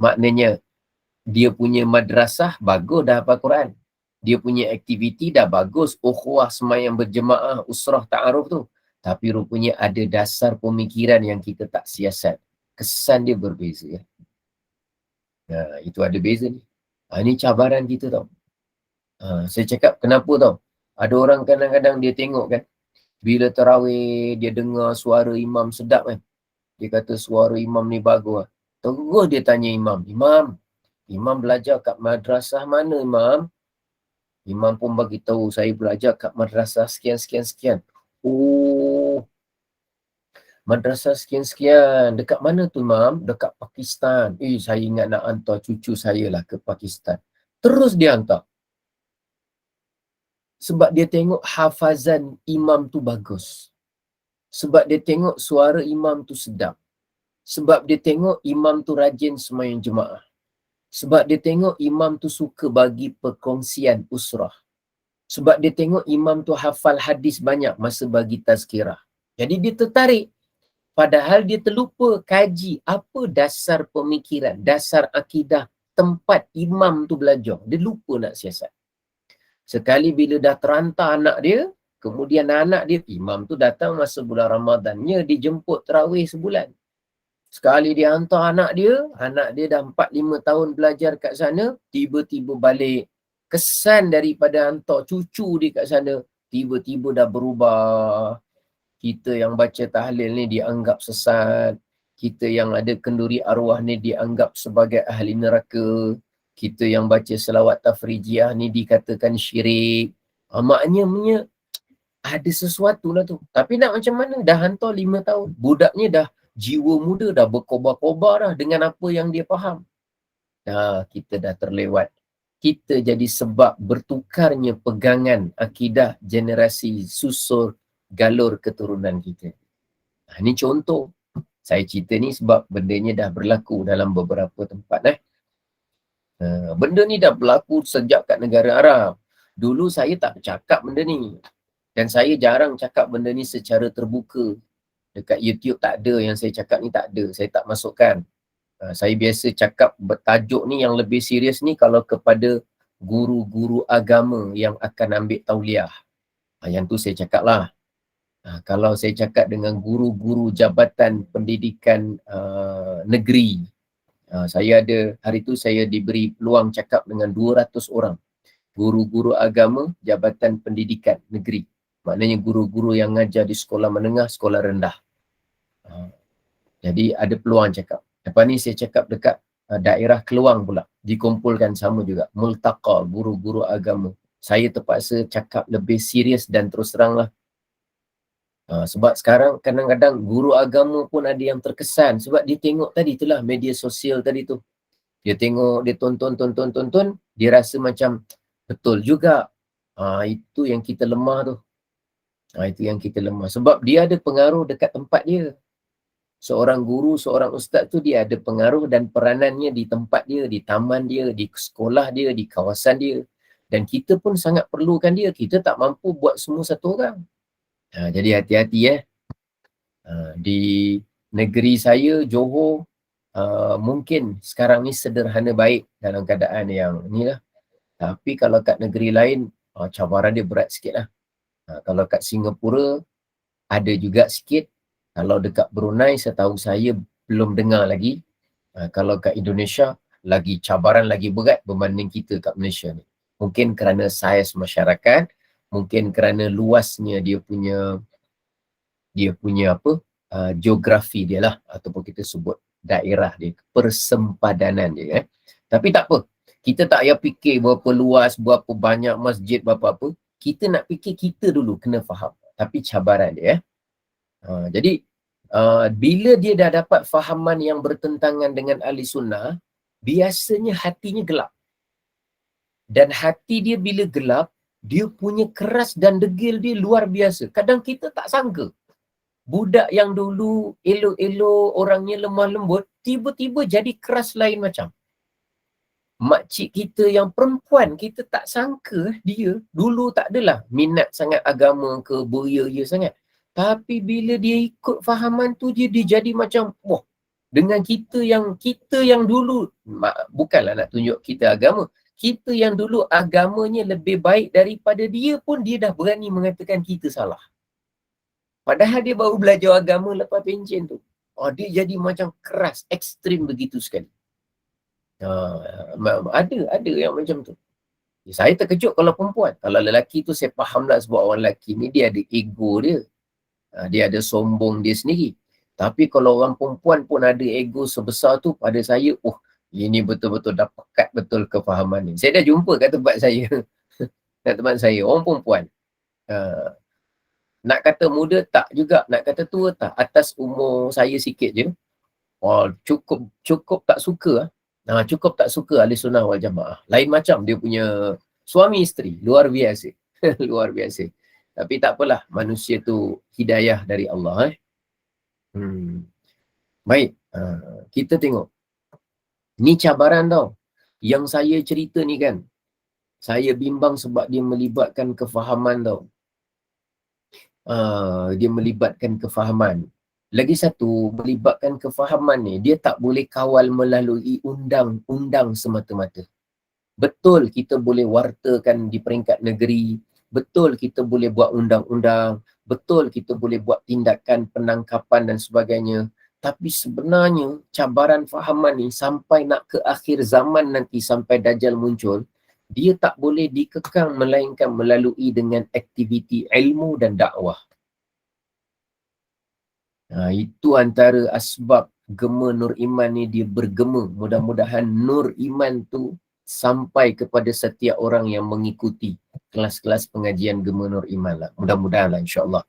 Maknanya dia punya madrasah bagus dah hafal Quran. Dia punya aktiviti dah bagus, ukhuwah semayang berjemaah, usrah ta'aruf tu. Tapi rupanya ada dasar pemikiran yang kita tak siasat. Kesan dia berbeza. Itu ada beza ni. Ini cabaran kita tau. Saya cakap kenapa tau. Ada orang kadang-kadang dia tengok kan, bila tarawih dia dengar suara imam sedap kan. Dia kata suara imam ni bagus. Terus dia tanya Imam belajar kat madrasah mana Imam? Imam pun bagi tahu saya belajar kat madrasah sekian. Oh, madrasah sekian. Dekat mana tu Imam? Dekat Pakistan. Saya ingat nak hantar cucu saya lah ke Pakistan. Terus dia hantar. Sebab dia tengok hafazan imam tu bagus. Sebab dia tengok suara imam tu sedap. Sebab dia tengok imam tu rajin sembahyang jemaah. Sebab dia tengok imam tu suka bagi perkongsian usrah. Sebab dia tengok imam tu hafal hadis banyak masa bagi tazkirah. Jadi dia tertarik. Padahal dia terlupa kaji apa dasar pemikiran, dasar akidah tempat imam tu belajar. Dia lupa nak siasat. Sekali bila dah terhantar anak dia, kemudian anak dia, imam tu datang masa bulan Ramadannya, dijemput tarawih sebulan. Sekali dia hantar anak dia dah 4-5 tahun belajar kat sana, tiba-tiba balik. Kesan daripada hantar cucu dia kat sana, tiba-tiba dah berubah. Kita yang baca tahlil ni dianggap sesat. Kita yang ada kenduri arwah ni dianggap sebagai ahli neraka. Kita yang baca selawat tafrijiyah ni dikatakan syirik. Maknanya ada sesuatu lah tu. Tapi nak macam mana? Dah hantar 5 tahun. Budaknya dah jiwa muda, dah berkobar-kobar dah dengan apa yang dia faham. Kita dah terlewat. Kita jadi sebab bertukarnya pegangan akidah generasi susur galur keturunan kita. Ini contoh. Saya cerita ni sebab bendanya dah berlaku dalam beberapa tempat. Benda ni dah berlaku sejak kat negara Arab. Dulu saya tak cakap benda ni. Dan saya jarang cakap benda ni secara terbuka. Dekat YouTube tak ada, yang saya cakap ni tak ada. Saya tak masukkan. Saya biasa cakap bertajuk ni yang lebih serius ni kalau kepada guru-guru agama yang akan ambil tauliah. Yang tu saya cakap lah. Kalau saya cakap dengan guru-guru jabatan pendidikan negeri, saya ada, hari tu saya diberi peluang cakap dengan 200 orang. Guru-guru agama jabatan pendidikan negeri. Maknanya guru-guru yang ngajar di sekolah menengah, sekolah rendah. Jadi ada peluang cakap. Lepas ni saya cakap dekat daerah Keluang pula. Dikumpulkan sama juga. Multaqa, guru-guru agama. Saya terpaksa cakap lebih serius dan terus terang lah. Sebab sekarang kadang-kadang guru agama pun ada yang terkesan. Sebab dia tengok tadi itulah media sosial tadi tu. Dia tengok, dia tonton. Dia rasa macam betul juga. Itu yang kita lemah tu. Itu yang kita lemah. Sebab dia ada pengaruh dekat tempat dia. Seorang guru, seorang ustaz tu dia ada pengaruh dan peranannya di tempat dia, di taman dia, di sekolah dia, di kawasan dia. Dan kita pun sangat perlukan dia. Kita tak mampu buat semua satu orang. Jadi hati-hati di negeri saya, Johor, mungkin sekarang ni sederhana baik dalam keadaan yang ni lah. Tapi kalau kat negeri lain, cabaran dia berat sikit lah. Kalau kat Singapura, ada juga sikit. Kalau dekat Brunei, setahu saya belum dengar lagi. Kalau kat Indonesia, lagi cabaran lagi berat berbanding kita kat Malaysia ni. Mungkin kerana saiz masyarakat, mungkin kerana luasnya dia punya geografi dia lah, ataupun kita sebut daerah dia, persempadanan dia. Tapi tak apa. Kita tak payah fikir berapa luas, berapa banyak masjid, berapa apa. Kita nak fikir kita dulu kena faham. Tapi cabaran dia. Jadi bila dia dah dapat fahaman yang bertentangan dengan ahli sunnah, biasanya hatinya gelap. Dan hati dia bila gelap, dia punya keras dan degil dia luar biasa. Kadang kita tak sangka. Budak yang dulu elok-elok, orangnya lemah lembut, tiba-tiba jadi keras lain macam. Makcik kita yang perempuan, kita tak sangka dia dulu tak adalah minat sangat agama ke, beria-ia sangat. Tapi bila dia ikut fahaman tu, dia jadi macam, wah, dengan kita yang dulu, bukanlah nak tunjuk kita agama, kita yang dulu agamanya lebih baik daripada dia pun, dia dah berani mengatakan kita salah. Padahal dia baru belajar agama lepas pencen tu. Dia jadi macam keras, ekstrim begitu sekali. Ada yang macam tu. Saya terkejut kalau perempuan. Kalau lelaki tu saya fahamlah, sebab orang lelaki ni dia ada ego dia. Dia ada sombong dia sendiri. Tapi kalau orang perempuan pun ada ego sebesar tu, pada saya, ini betul-betul dah pekat betul kefahaman ni. Saya dah jumpa kat tempat saya. Kat tempat saya, orang perempuan. Nak kata muda tak juga, nak kata tua tak. Atas umur saya sikit je. Cukup tak suka. Cukup tak suka ahli sunnah wal jamaah. Lain macam dia punya suami isteri. Luar biasa. Luar biasa. Tapi tak apalah, manusia tu hidayah dari Allah. Baik, kita tengok. Ni cabaran tau. Yang saya cerita ni kan, saya bimbang sebab dia melibatkan kefahaman tau. Dia melibatkan kefahaman. Lagi satu, melibatkan kefahaman ni, dia tak boleh kawal melalui undang-undang semata-mata. Betul kita boleh wartakan di peringkat negeri, betul kita boleh buat undang-undang, betul kita boleh buat tindakan penangkapan dan sebagainya. Tapi sebenarnya cabaran fahaman ni sampai nak ke akhir zaman nanti, sampai Dajjal muncul, dia tak boleh dikekang melainkan melalui dengan aktiviti ilmu dan dakwah. Itu antara asbab gema Nur Iman ni dia bergema. Mudah-mudahan Nur Iman tu sampai kepada setiap orang yang mengikuti kelas-kelas pengajian gema Nur Iman lah. Mudah-mudahan lah, insyaAllah.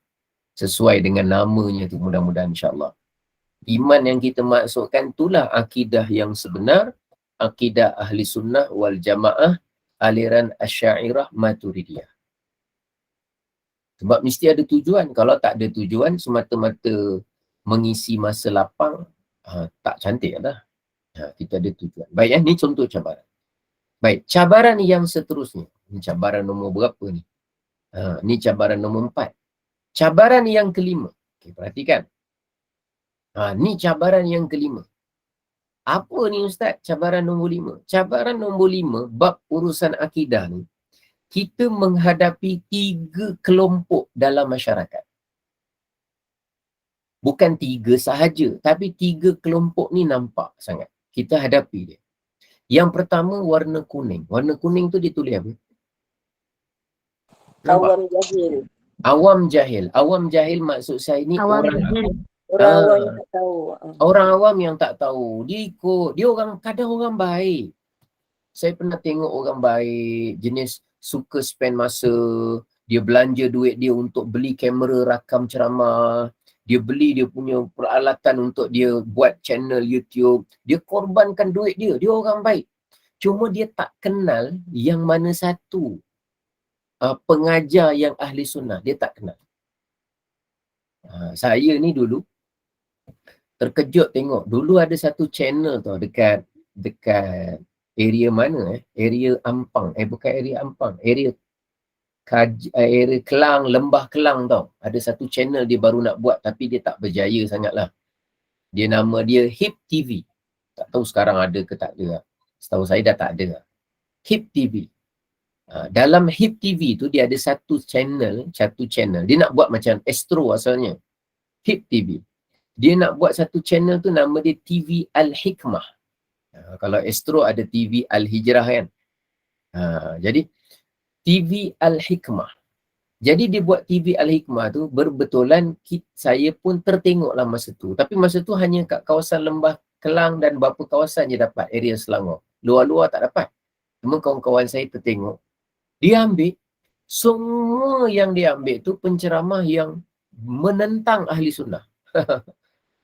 Sesuai dengan namanya tu, mudah-mudahan insyaAllah. Iman yang kita maksudkan itulah akidah yang sebenar, akidah ahli sunnah wal jamaah, aliran Asy'ariyah Maturidiyah. Sebab mesti ada tujuan. Kalau tak ada tujuan, semata-mata mengisi masa lapang, tak cantik lah. Kita ada tujuan. Baik, ni contoh cabaran. Baik, cabaran yang seterusnya. Ni cabaran nombor berapa ni? Ni cabaran nombor 4. Cabaran yang kelima. Okay, perhatikan. Ni cabaran yang kelima. Apa ni Ustaz? Cabaran nombor 5. Cabaran nombor 5, bab urusan akidah ni, kita menghadapi 3 kelompok dalam masyarakat. Bukan 3 sahaja, tapi 3 kelompok ni nampak sangat. Kita hadapi dia. Yang pertama, warna kuning. Warna kuning tu ditulis apa? Awam jahil. Awam jahil. Awam jahil maksud saya ni Awam orang jahil. Orang awam yang tak tahu. Orang awam yang tak tahu. Dia ikut. Dia orang, kadang orang baik. Saya pernah tengok orang baik, jenis suka spend masa, dia belanja duit dia untuk beli kamera rakam ceramah, dia beli dia punya peralatan untuk dia buat channel YouTube, dia korbankan duit dia orang baik. Cuma dia tak kenal yang mana satu pengajar yang ahli sunnah, dia tak kenal. Saya ni dulu, terkejut tengok. Dulu ada satu channel tau dekat area mana area Ampang. Bukan area Ampang. Area Kelang, Lembah Kelang tau. Ada satu channel dia baru nak buat tapi dia tak berjaya sangat lah. Dia nama dia HIP TV. Tak tahu sekarang ada ke tak ada. Setahu saya dah tak ada. HIP TV. Dalam HIP TV tu dia ada satu channel. Dia nak buat macam Astro asalnya. HIP TV. Dia nak buat satu channel tu nama dia TV Al-Hikmah. Kalau Astro ada TV Al-Hijrah kan. Jadi TV Al-Hikmah. Jadi dia buat TV Al-Hikmah tu berbetulan saya pun tertengoklah masa tu. Tapi masa tu hanya kat kawasan Lembah Kelang dan beberapa kawasan je dapat area Selangor. Luar-luar tak dapat. Cuma kawan-kawan saya tertengok. Dia ambil, semua yang dia ambil tu penceramah yang menentang ahli sunnah.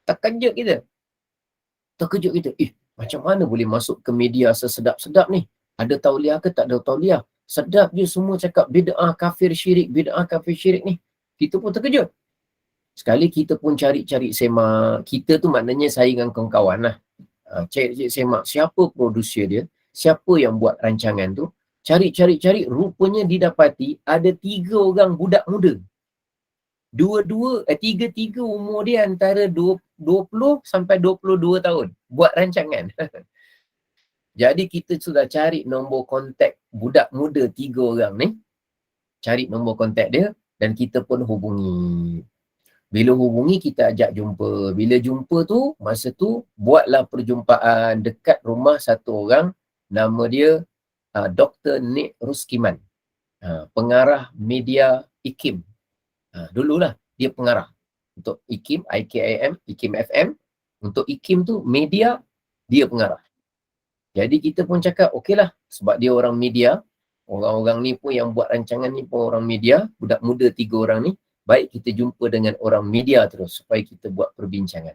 Terkejut kita. Macam mana boleh masuk ke media sesedap-sedap ni? Ada tauliah ke tak ada tauliah? Sedap je semua cakap bid'ah kafir syirik ni. Kita pun terkejut. Sekali kita pun cari-cari semak. Kita tu maknanya saya dengan kawan-kawan lah. Cari semak siapa produser dia, siapa yang buat rancangan tu. Cari, rupanya didapati ada 3 orang budak muda. Tiga umur dia antara 20 sampai 22 tahun. Buat rancangan. Jadi kita sudah cari nombor kontak budak muda 3 orang ni. Cari nombor kontak dia dan kita pun hubungi. Bila hubungi kita ajak jumpa. Bila jumpa tu, masa tu buatlah perjumpaan dekat rumah satu orang. Nama dia Dr. Nik Ruskiman. Pengarah media IKIM. Dululah dia pengarah. Untuk IKIM, IKIM, IKIM FM. Untuk IKIM tu media, dia pengarah. Jadi kita pun cakap, okeylah, sebab dia orang media, orang-orang ni pun yang buat rancangan ni pun orang media, budak muda 3 orang ni, baik kita jumpa dengan orang media terus, supaya kita buat perbincangan.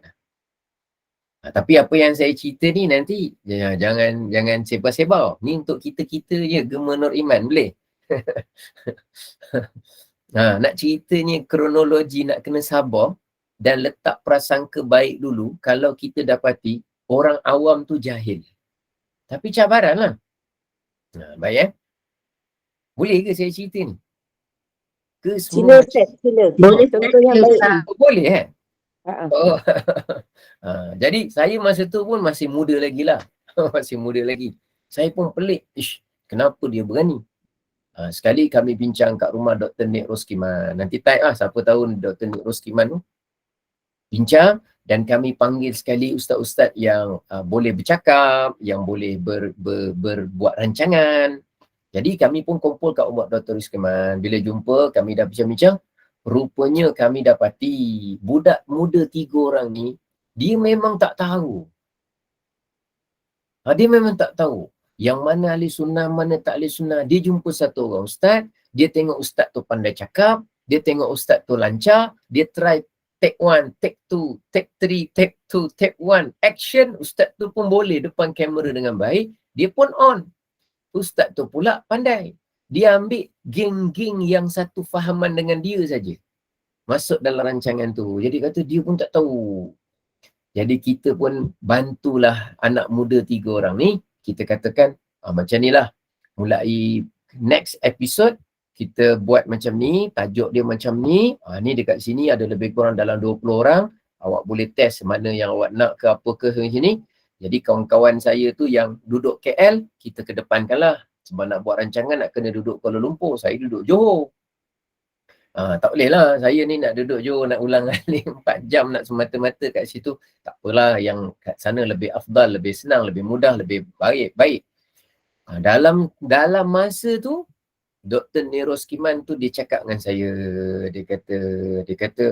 Tapi apa yang saya cerita ni nanti, jangan sebar-sebar. Ni untuk kita-kita je, Gema Nur Iman, boleh? Nak ceritanya kronologi nak kena sabar, dan letak prasangka baik dulu, kalau kita dapati, orang awam tu jahil. Tapi cabaran lah. Baik Boleh ke saya cerita ni? Ke semua? Sila. Boleh. Contoh yang baik. Boleh Ha-ha. Jadi saya masa tu pun masih muda lagi lah. Masih muda lagi. Saya pun pelik. Kenapa dia berani? Sekali kami bincang kat rumah Dr. Nik Ruskiman. Nanti type siapa tahu Dr. Nik Ruskiman tu. Bincang. Dan kami panggil sekali ustaz-ustaz yang boleh bercakap, yang boleh berbuat rancangan. Jadi kami pun kumpul kat rumah Dr. Ruskiman. Bila jumpa, kami dah bincang-bincang. Rupanya kami dapati budak muda 3 orang ni, dia memang tak tahu. Dia memang tak tahu. Yang mana ahli sunnah, mana tak ahli sunnah. Dia jumpa satu orang ustaz, dia tengok ustaz tu pandai cakap, dia tengok ustaz tu lancar, dia try take 1, take 2, take 3, take 2, take 1. Action, ustaz tu pun boleh depan kamera dengan baik. Dia pun on. Ustaz tu pula pandai. Dia ambil geng-geng yang satu fahaman dengan dia saja. Masuk dalam rancangan tu. Jadi kata dia pun tak tahu. Jadi kita pun bantulah anak muda 3 orang ni. Kita katakan macam ni lah. Mulai next episode, kita buat macam ni, tajuk dia macam ni. Ni dekat sini ada lebih kurang dalam 20 orang. Awak boleh test mana yang awak nak ke apa ke sini. Jadi kawan-kawan saya tu yang duduk KL, kita kedepankan lah. Sebab nak buat rancangan nak kena duduk Kuala Lumpur. Saya duduk Johor. Tak boleh lah. Saya ni nak duduk Johor, nak ulang kali 4 jam nak semata-mata kat situ. Tak apalah, yang kat sana lebih afdal, lebih senang, lebih mudah, lebih baik. Dalam masa tu, Dr. Nik Ruskiman tu dia cakap dengan saya, dia kata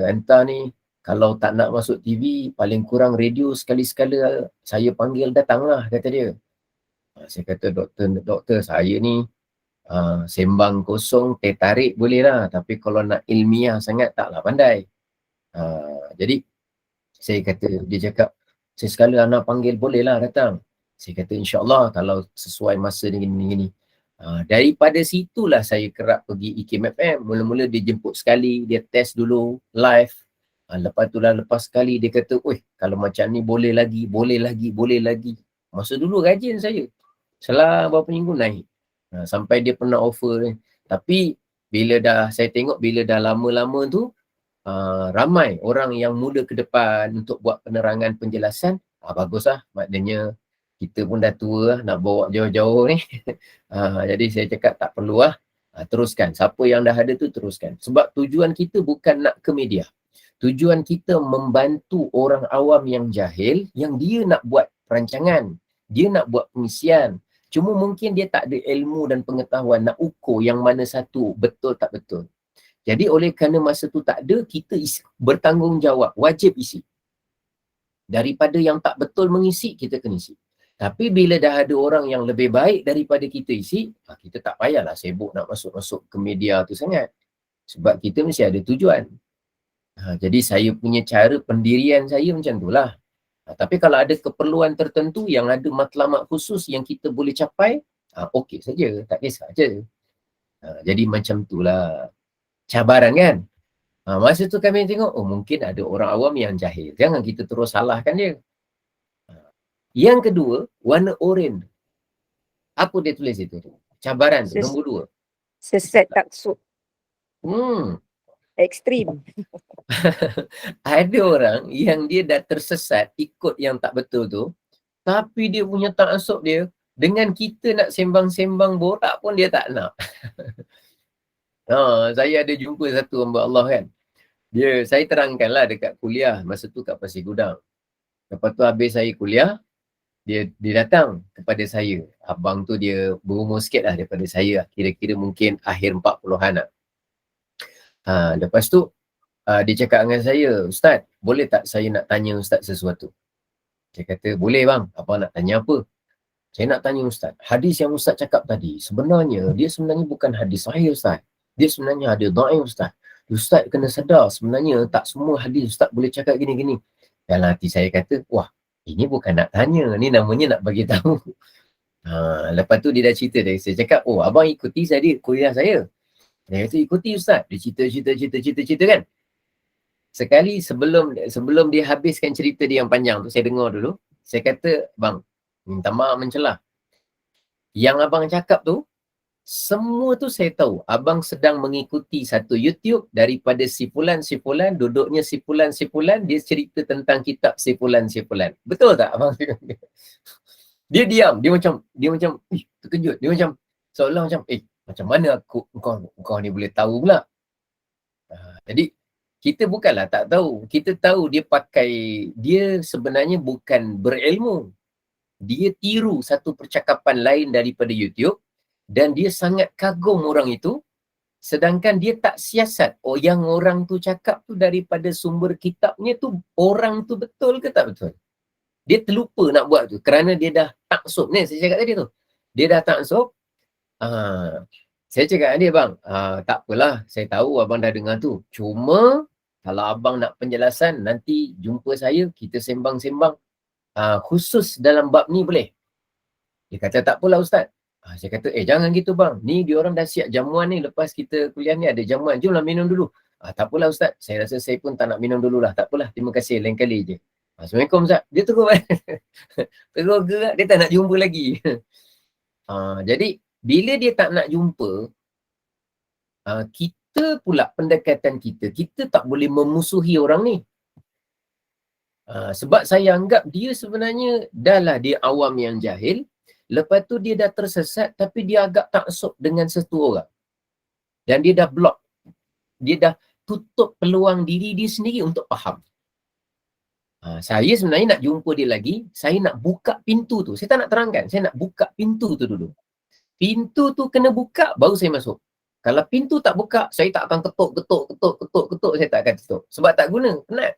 entah ni kalau tak nak masuk TV, paling kurang radio sekali-sekala saya panggil datanglah, kata dia. Saya kata doktor saya ni sembang kosong tertarik boleh lah, tapi kalau nak ilmiah sangat taklah pandai. Jadi saya kata, dia cakap saya sekali anak panggil boleh lah datang. Saya kata insyaAllah kalau sesuai masa ni. Daripada situlah saya kerap pergi IKIM FM. Mula-mula dia jemput sekali, dia test dulu live. Lepas tu lah, lepas sekali dia kata, "Oi, kalau macam ni boleh lagi, boleh lagi, boleh lagi." Masa dulu rajin saya. Selang berapa minggu naik. Sampai dia pernah offer ni. Tapi bila dah, saya tengok bila dah lama-lama tu, ramai orang yang mula ke depan untuk buat penerangan penjelasan, baguslah. Maknanya kita pun dah tua lah, nak bawa jauh-jauh ni. Jadi saya cakap tak perlu lah. Teruskan. Siapa yang dah ada tu teruskan. Sebab tujuan kita bukan nak ke media. Tujuan kita membantu orang awam yang jahil, yang dia nak buat perancangan, dia nak buat pengisian. Cuma mungkin dia tak ada ilmu dan pengetahuan nak ukur yang mana satu betul tak betul. Jadi oleh kerana masa tu tak ada, kita bertanggungjawab, wajib isi. Daripada yang tak betul mengisi, kita kena isi. Tapi bila dah ada orang yang lebih baik daripada kita isi, kita tak payahlah sibuk nak masuk-masuk ke media tu sangat. Sebab kita mesti ada tujuan. Jadi saya punya cara pendirian saya macam itulah. Tapi kalau ada keperluan tertentu yang ada matlamat khusus yang kita boleh capai, okey saja, tak kisah je. Jadi macam itulah cabaran kan. Masa tu kami tengok, mungkin ada orang awam yang jahil. Jangan kita terus salahkan dia. Yang kedua, warna oranye. Apa dia tulis itu? Cabaran tu, nombor 2. Sesat taksub. Ekstrim. Ada orang yang dia dah tersesat ikut yang tak betul tu, tapi dia punya taksub dia, dengan kita nak sembang-sembang borak pun dia tak nak. Saya ada jumpa satu hamba Allah kan. Saya terangkanlah dekat kuliah, masa tu kat Pasir Gudang. Lepas tu habis saya kuliah, dia datang kepada saya. Abang tu dia berumur sikit lah daripada saya, kira-kira mungkin akhir 40-an lah. Lepas tu dia cakap dengan saya, "Ustaz, boleh tak saya nak tanya Ustaz sesuatu?" Saya kata, "Boleh bang, abang nak tanya apa?" "Saya nak tanya Ustaz, hadis yang Ustaz cakap tadi, sebenarnya bukan hadis sahih Ustaz. Dia sebenarnya ada dhaif Ustaz. Ustaz kena sedar, sebenarnya tak semua hadis Ustaz boleh cakap gini-gini." Dalam hati saya kata, wah, ini bukan nak tanya, ni namanya nak bagi tahu. Lepas tu dia dah cerita dia. Saya cakap, "Oh, abang ikuti kuliah saya." Dia kata, "Ikuti Ustaz." Dia cerita kan. Sekali sebelum dia habiskan cerita dia yang panjang tu, saya dengar dulu. Saya kata, "Bang, minta maaf mencelah. Yang abang cakap tu, semua tu saya tahu. Abang sedang mengikuti satu YouTube daripada si fulan, duduknya si fulan, dia cerita tentang kitab si fulan. Betul tak abang?" Dia diam, dia macam terkejut. Dia macam seolah macam, macam mana kau ni boleh tahu pula. Jadi kita bukanlah tak tahu. Kita tahu dia sebenarnya bukan berilmu. Dia tiru satu percakapan lain daripada YouTube dan dia sangat kagum orang itu, sedangkan dia tak siasat yang orang tu cakap tu daripada sumber kitabnya tu, orang tu betul ke tak betul. Dia terlupa nak buat tu kerana dia dah taksub ni, saya cakap tadi tu. Dia dah taksub. Saya cakap dengan dia, "Bang, tak apalah, saya tahu abang dah dengar tu. Cuma kalau abang nak penjelasan, nanti jumpa saya, kita sembang-sembang khusus dalam bab ni boleh?" Dia kata, "Tak apalah Ustaz." Saya kata, "Jangan gitu bang, ni diorang dah siap jamuan ni, lepas kita kuliah ni ada jamuan, jomlah minum dulu." "Tak apalah Ustaz, saya rasa saya pun tak nak minum dululah." "Tak apalah, terima kasih, lain kali je." "Assalamualaikum Ustaz." Dia terus terus gerak, dia tak nak jumpa lagi. Jadi bila dia tak nak jumpa, kita pula pendekatan kita tak boleh memusuhi orang ni. Sebab saya anggap dia sebenarnya dah dia awam yang jahil, lepas tu dia dah tersesat tapi dia agak taksub dengan satu orang. Dan dia dah block. Dia dah tutup peluang diri dia sendiri untuk faham. Saya sebenarnya nak jumpa dia lagi, saya nak buka pintu tu. Saya tak nak terangkan, saya nak buka pintu tu dulu. Pintu tu kena buka, baru saya masuk. Kalau pintu tak buka, saya tak akan ketuk, saya tak akan tutup. Sebab tak guna, penat.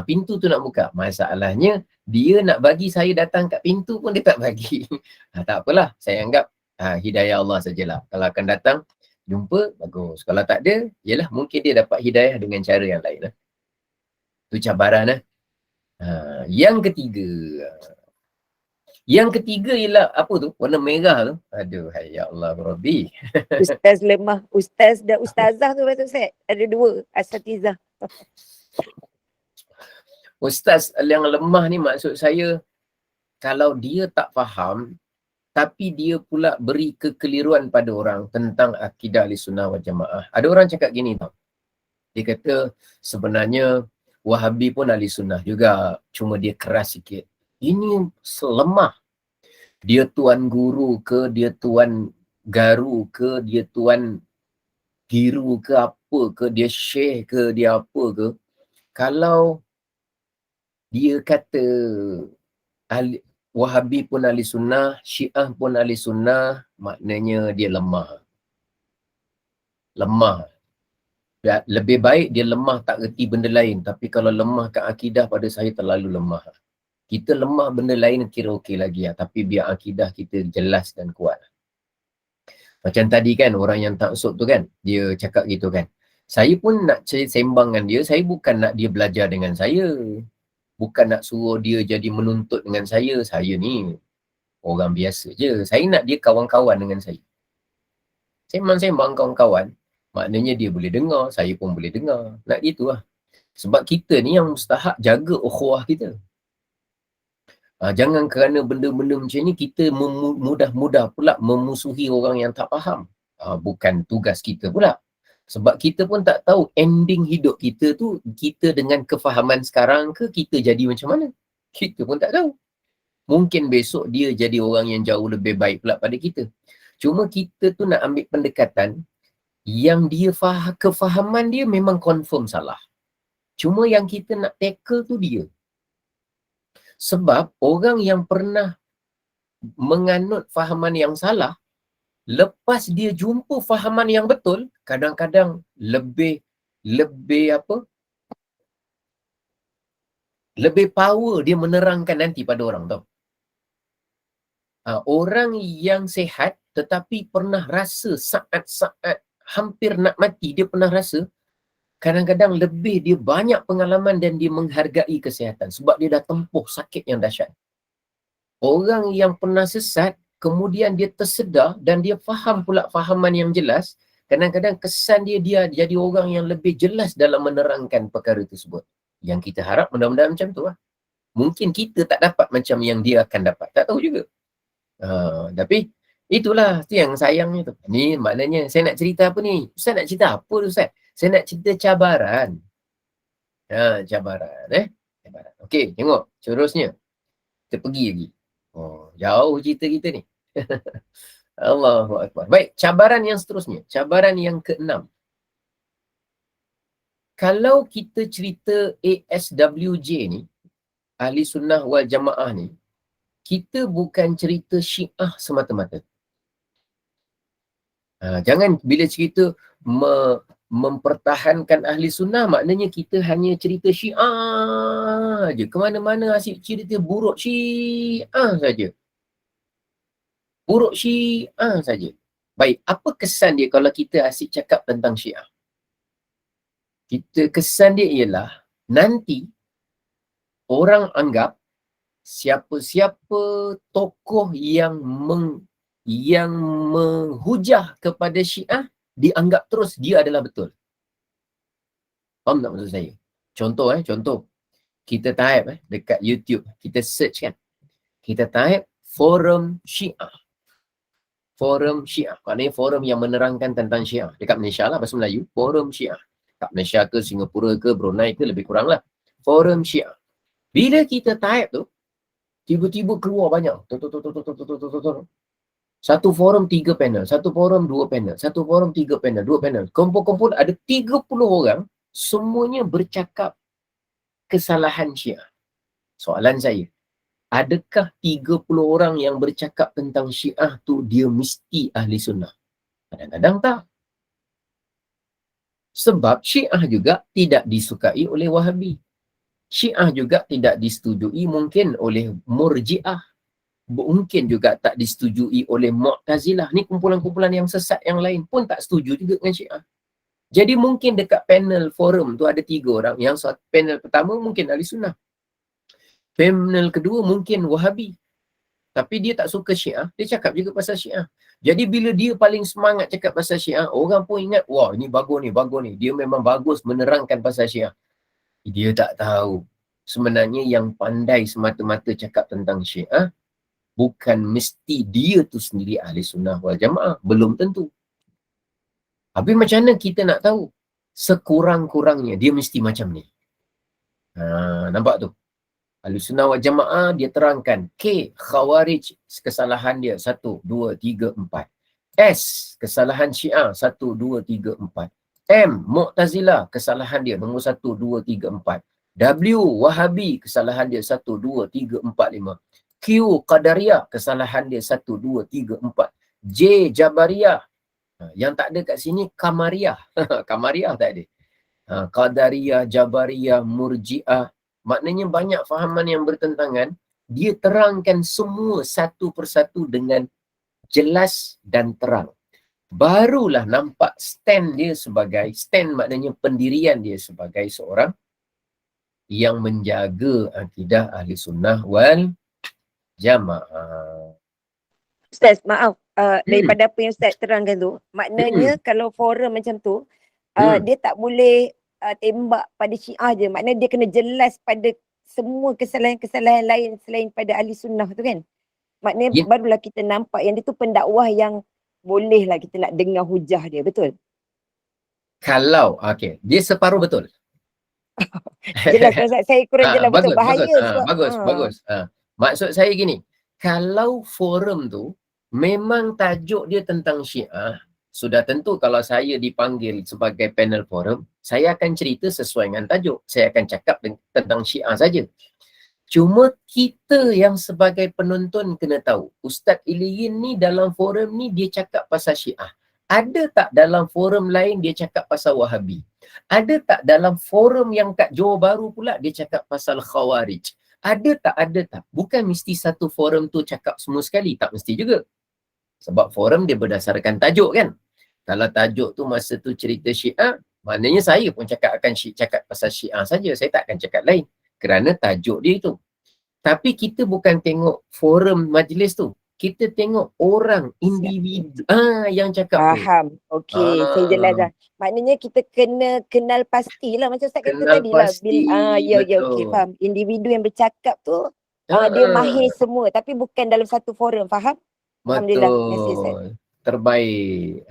Pintu tu nak buka. Masalahnya, dia nak bagi saya datang kat pintu pun dia tak bagi. Tak apalah, saya anggap hidayah Allah sajalah. Kalau akan datang, jumpa, bagus. Kalau tak ada, yelah mungkin dia dapat hidayah dengan cara yang lain lah. Itu cabaran lah. Yang ketiga ialah apa tu? Warna merah tu. Aduh, ya Allah Rabbi. Ustaz lemah. Ustaz dan ustazah tu betul Ustaz? Ada 2 asatizah. Ustaz yang lemah ni maksud saya, kalau dia tak faham, tapi dia pula beri kekeliruan pada orang tentang akidah Ahlussunnah wal Jamaah. Ada orang cakap gini tau. Dia kata sebenarnya Wahabi pun Ahlussunnah juga, cuma dia keras sikit. Ini lemah. Dia tuan guru ke, dia tuan garu ke, dia tuan giru ke apa ke, dia syekh ke, dia apa ke. Kalau dia kata Wahabi pun Ahlussunnah, Syiah pun Ahlussunnah, maknanya dia lemah. Lemah. Lebih baik dia lemah tak reti benda lain, tapi kalau lemah kat akidah pada saya terlalu lemah. Kita lemah benda lain kira okey lagi lah, tapi biar akidah kita jelas dan kuat. Macam tadi kan orang yang taksub tu kan, dia cakap gitu kan. Saya pun nak sembang dengan dia, saya bukan nak dia belajar dengan saya. Bukan nak suruh dia jadi menuntut dengan saya. Saya ni orang biasa je. Saya nak dia kawan-kawan dengan saya. Sembang-sembang kawan-kawan, maknanya dia boleh dengar, saya pun boleh dengar. Nak gitu lah. Sebab kita ni yang mustahak jaga ukhuwah kita. Jangan kerana benda-benda macam ni kita mudah-mudah pula memusuhi orang yang tak faham. Bukan tugas kita pula. Sebab kita pun tak tahu ending hidup kita tu, kita dengan kefahaman sekarang ke kita jadi macam mana. Kita pun tak tahu. Mungkin besok dia jadi orang yang jauh lebih baik pula pada kita. Cuma kita tu nak ambil pendekatan yang dia kefahaman dia memang confirm salah. Cuma yang kita nak tackle tu dia. Sebab orang yang pernah menganut fahaman yang salah, lepas dia jumpa fahaman yang betul, kadang-kadang lebih power dia menerangkan nanti pada orang tau. Orang yang sihat tetapi pernah rasa saat-saat hampir nak mati, dia pernah rasa, kadang-kadang lebih dia banyak pengalaman dan dia menghargai kesihatan sebab dia dah tempuh sakit yang dahsyat. Orang yang pernah sesat, kemudian dia tersedar dan dia faham pula fahaman yang jelas, kadang-kadang kesan dia jadi orang yang lebih jelas dalam menerangkan perkara tersebut. Yang kita harap mudah-mudahan macam tu lah. Mungkin kita tak dapat macam yang dia akan dapat. Tak tahu juga. Tapi itulah tu yang sayangnya tu. Ni maknanya saya nak cerita apa ni? Ustaz nak cerita apa tu Ustaz? Saya nak cerita cabaran. Cabaran. Cabaran. Okey, tengok. Seterusnya. Kita pergi lagi. Jauh cerita kita ni. Allahu Akbar. Baik, cabaran yang seterusnya. Cabaran yang ke-6. Kalau kita cerita ASWJ ni, Ahlussunnah wal Jamaah ni, kita bukan cerita Syiah semata-mata. Jangan bila cerita mempertahankan Ahlussunnah, maknanya kita hanya cerita Syiah je. Kemana-mana asyik cerita buruk Syiah saja. Buruk Syiah saja. Baik, apa kesan dia kalau kita asyik cakap tentang Syiah? Kesan dia ialah nanti orang anggap siapa-siapa tokoh yang menghujah kepada Syiah, dianggap terus dia adalah betul. Faham tak maksud saya? Contoh. Kita type dekat YouTube, kita search kan. Kita type forum Syiah. Forum Syiah. Maknanya forum yang menerangkan tentang Syiah. Dekat Malaysia lah, bahasa Melayu. Forum Syiah. Kat Malaysia ke, Singapura ke, Brunei ke, lebih kurang lah. Forum Syiah. Bila kita type tu, tiba-tiba keluar banyak. Satu forum 3 panel, satu forum 2 panel, satu forum 3 panel, 2 panel. Kumpul-kumpul ada 30 orang, semuanya bercakap kesalahan Syiah. Soalan saya, adakah 30 orang yang bercakap tentang Syiah tu dia mesti ahli sunnah? Kadang-kadang tak. Sebab Syiah juga tidak disukai oleh Wahabi. Syiah juga tidak disetujui mungkin oleh Murji'ah. Mungkin juga tak disetujui oleh Mu'tazilah. Ni kumpulan-kumpulan yang sesat yang lain pun tak setuju juga dengan Syiah. Jadi mungkin dekat panel forum tu ada 3 orang. Yang panel pertama mungkin ahli sunnah. Panel kedua mungkin Wahabi. Tapi dia tak suka Syiah, dia cakap juga pasal Syiah. Jadi bila dia paling semangat cakap pasal Syiah, orang pun ingat, wah ini bagus ni. Dia memang bagus menerangkan pasal Syiah. Dia tak tahu. Sebenarnya yang pandai semata-mata cakap tentang Syiah, bukan mesti dia tu sendiri ahli sunnah wal jamaah. Belum tentu. Habis macam mana kita nak tahu? Sekurang-kurangnya dia mesti macam ni. Nampak tu? Ahli sunnah wal jamaah dia terangkan. K, Khawarij, kesalahan dia 1, 2, 3, 4. S, kesalahan Syiah 1, 2, 3, 4. M, Mu'tazilah, kesalahan dia nombor 1, 2, 3, 4. W, Wahabi, kesalahan dia 1, 2, 3, 4, 5. Q, Qadariyah, kesalahan dia 1, 2, 3, 4. J, Jabariyah. Yang tak ada kat sini Kamariyah. Kamariyah tak ada. Qadariyah, Jabariyah, Murji'ah. Maknanya banyak fahaman yang bertentangan. Dia terangkan semua satu persatu dengan jelas dan terang. Barulah nampak stand dia sebagai, stand maknanya pendirian dia sebagai seorang yang menjaga akidah ahli sunnah wal jamaah. Ustaz, maaf. Daripada apa yang Ustaz terangkan tu, maknanya kalau forum macam tu, dia tak boleh tembak pada Syiah je. Maknanya dia kena jelas pada semua kesalahan-kesalahan lain selain pada ahli sunnah tu kan. Maknanya barulah kita nampak yang dia tu pendakwah yang bolehlah kita nak dengar hujah dia, betul? Kalau, dia separuh betul. Jelas Ustaz, saya kurang jelas betul. Bahaya sebab bagus. Maksud saya gini, kalau forum tu memang tajuk dia tentang Syiah, sudah tentu kalau saya dipanggil sebagai panel forum, saya akan cerita sesuai dengan tajuk. Saya akan cakap tentang Syiah saja. Cuma kita yang sebagai penonton kena tahu, Ustaz Iliyin ni dalam forum ni dia cakap pasal Syiah. Ada tak dalam forum lain dia cakap pasal Wahabi? Ada tak dalam forum yang kat Johor Bahru pula dia cakap pasal Khawarij? Ada tak? Bukan mesti satu forum tu cakap semua sekali. Tak mesti juga. Sebab forum dia berdasarkan tajuk kan. Kalau tajuk tu masa tu cerita Syiah, maknanya saya pun cakap pasal Syiah saja. Saya tak akan cakap lain. Kerana tajuk dia itu. Tapi kita bukan tengok forum majlis tu. Kita tengok orang, individu yang cakap tu. faham. Okey, saya jelas dah. Maknanya kita kena kenal pastilah macam Ustaz kata Kenal tadi lah. pasti, Ya, betul. okey, faham. Individu yang bercakap tu dia mahir semua tapi bukan dalam satu forum, faham? Alhamdulillah. Terima kasih Ustaz. Betul. Terbaik.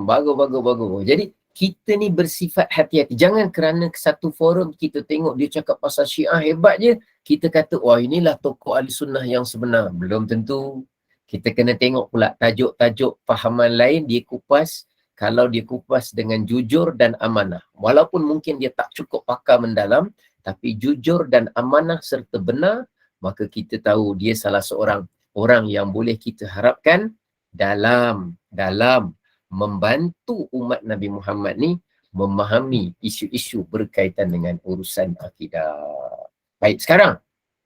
Bagus. Jadi kita ni bersifat hati-hati. Jangan kerana satu forum kita tengok dia cakap pasal Syiah hebat je, kita kata wah inilah tokoh ahli sunnah yang sebenar. Belum tentu. Kita kena tengok pula tajuk-tajuk fahaman lain dia kupas. Kalau dia kupas dengan jujur dan amanah. Walaupun mungkin dia tak cukup pakar mendalam, tapi jujur dan amanah serta benar, maka kita tahu dia salah seorang orang yang boleh kita harapkan dalam membantu umat Nabi Muhammad ni memahami isu-isu berkaitan dengan urusan akidah. Baik, sekarang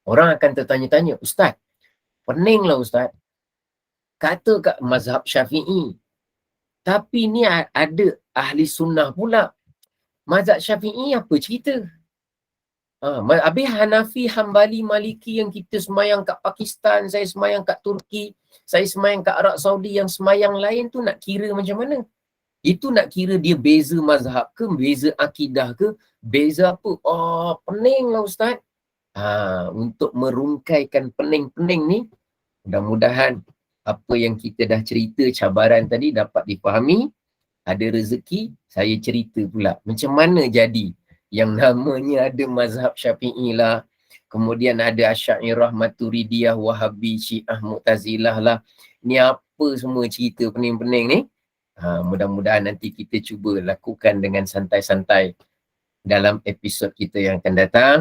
orang akan tertanya-tanya, Ustaz, peninglah Ustaz, kata kat mazhab Syafi'i, tapi ni ada ahli sunnah pula. Mazhab Syafi'i apa cerita? Habis Hanafi, Hambali, Maliki yang kita semayang kat Pakistan, saya semayang kat Turki, saya semayang kat Arab Saudi, yang semayang lain tu nak kira macam mana? Itu nak kira dia beza mazhab ke, beza akidah ke, beza apa? Peninglah Ustaz. Untuk merungkaikan pening-pening ni, mudah-mudahan apa yang kita dah cerita cabaran tadi dapat dipahami. Ada rezeki, saya cerita pula macam mana jadi yang namanya ada mazhab Syafi'i lah, kemudian ada Asy'ariyah, Maturidiyah, Wahabi, Syiah, Mu'tazilah lah. Ni apa semua cerita pening-pening ni? Mudah-mudahan nanti kita cuba lakukan dengan santai-santai dalam episod kita yang akan datang.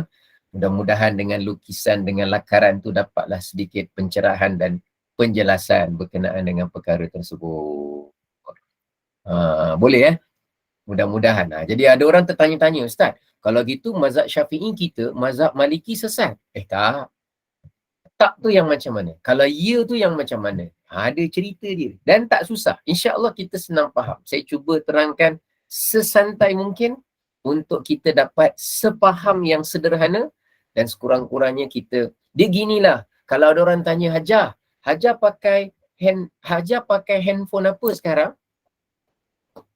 Mudah-mudahan dengan lukisan, dengan lakaran tu dapatlah sedikit pencerahan dan penjelasan berkenaan dengan perkara tersebut. Boleh ya? Mudah-mudahan. Jadi ada orang tertanya-tanya, Ustaz, kalau gitu mazhab Syafi'i kita, mazhab Maliki sesat. Tak. Tak tu yang macam mana? Kalau ya tu yang macam mana? Ada cerita dia. Dan tak susah. InsyaAllah kita senang faham. Saya cuba terangkan sesantai mungkin untuk kita dapat sepaham yang sederhana dan sekurang-kurangnya kita, dia ginilah. Kalau ada orang tanya, Hajar pakai handphone apa sekarang?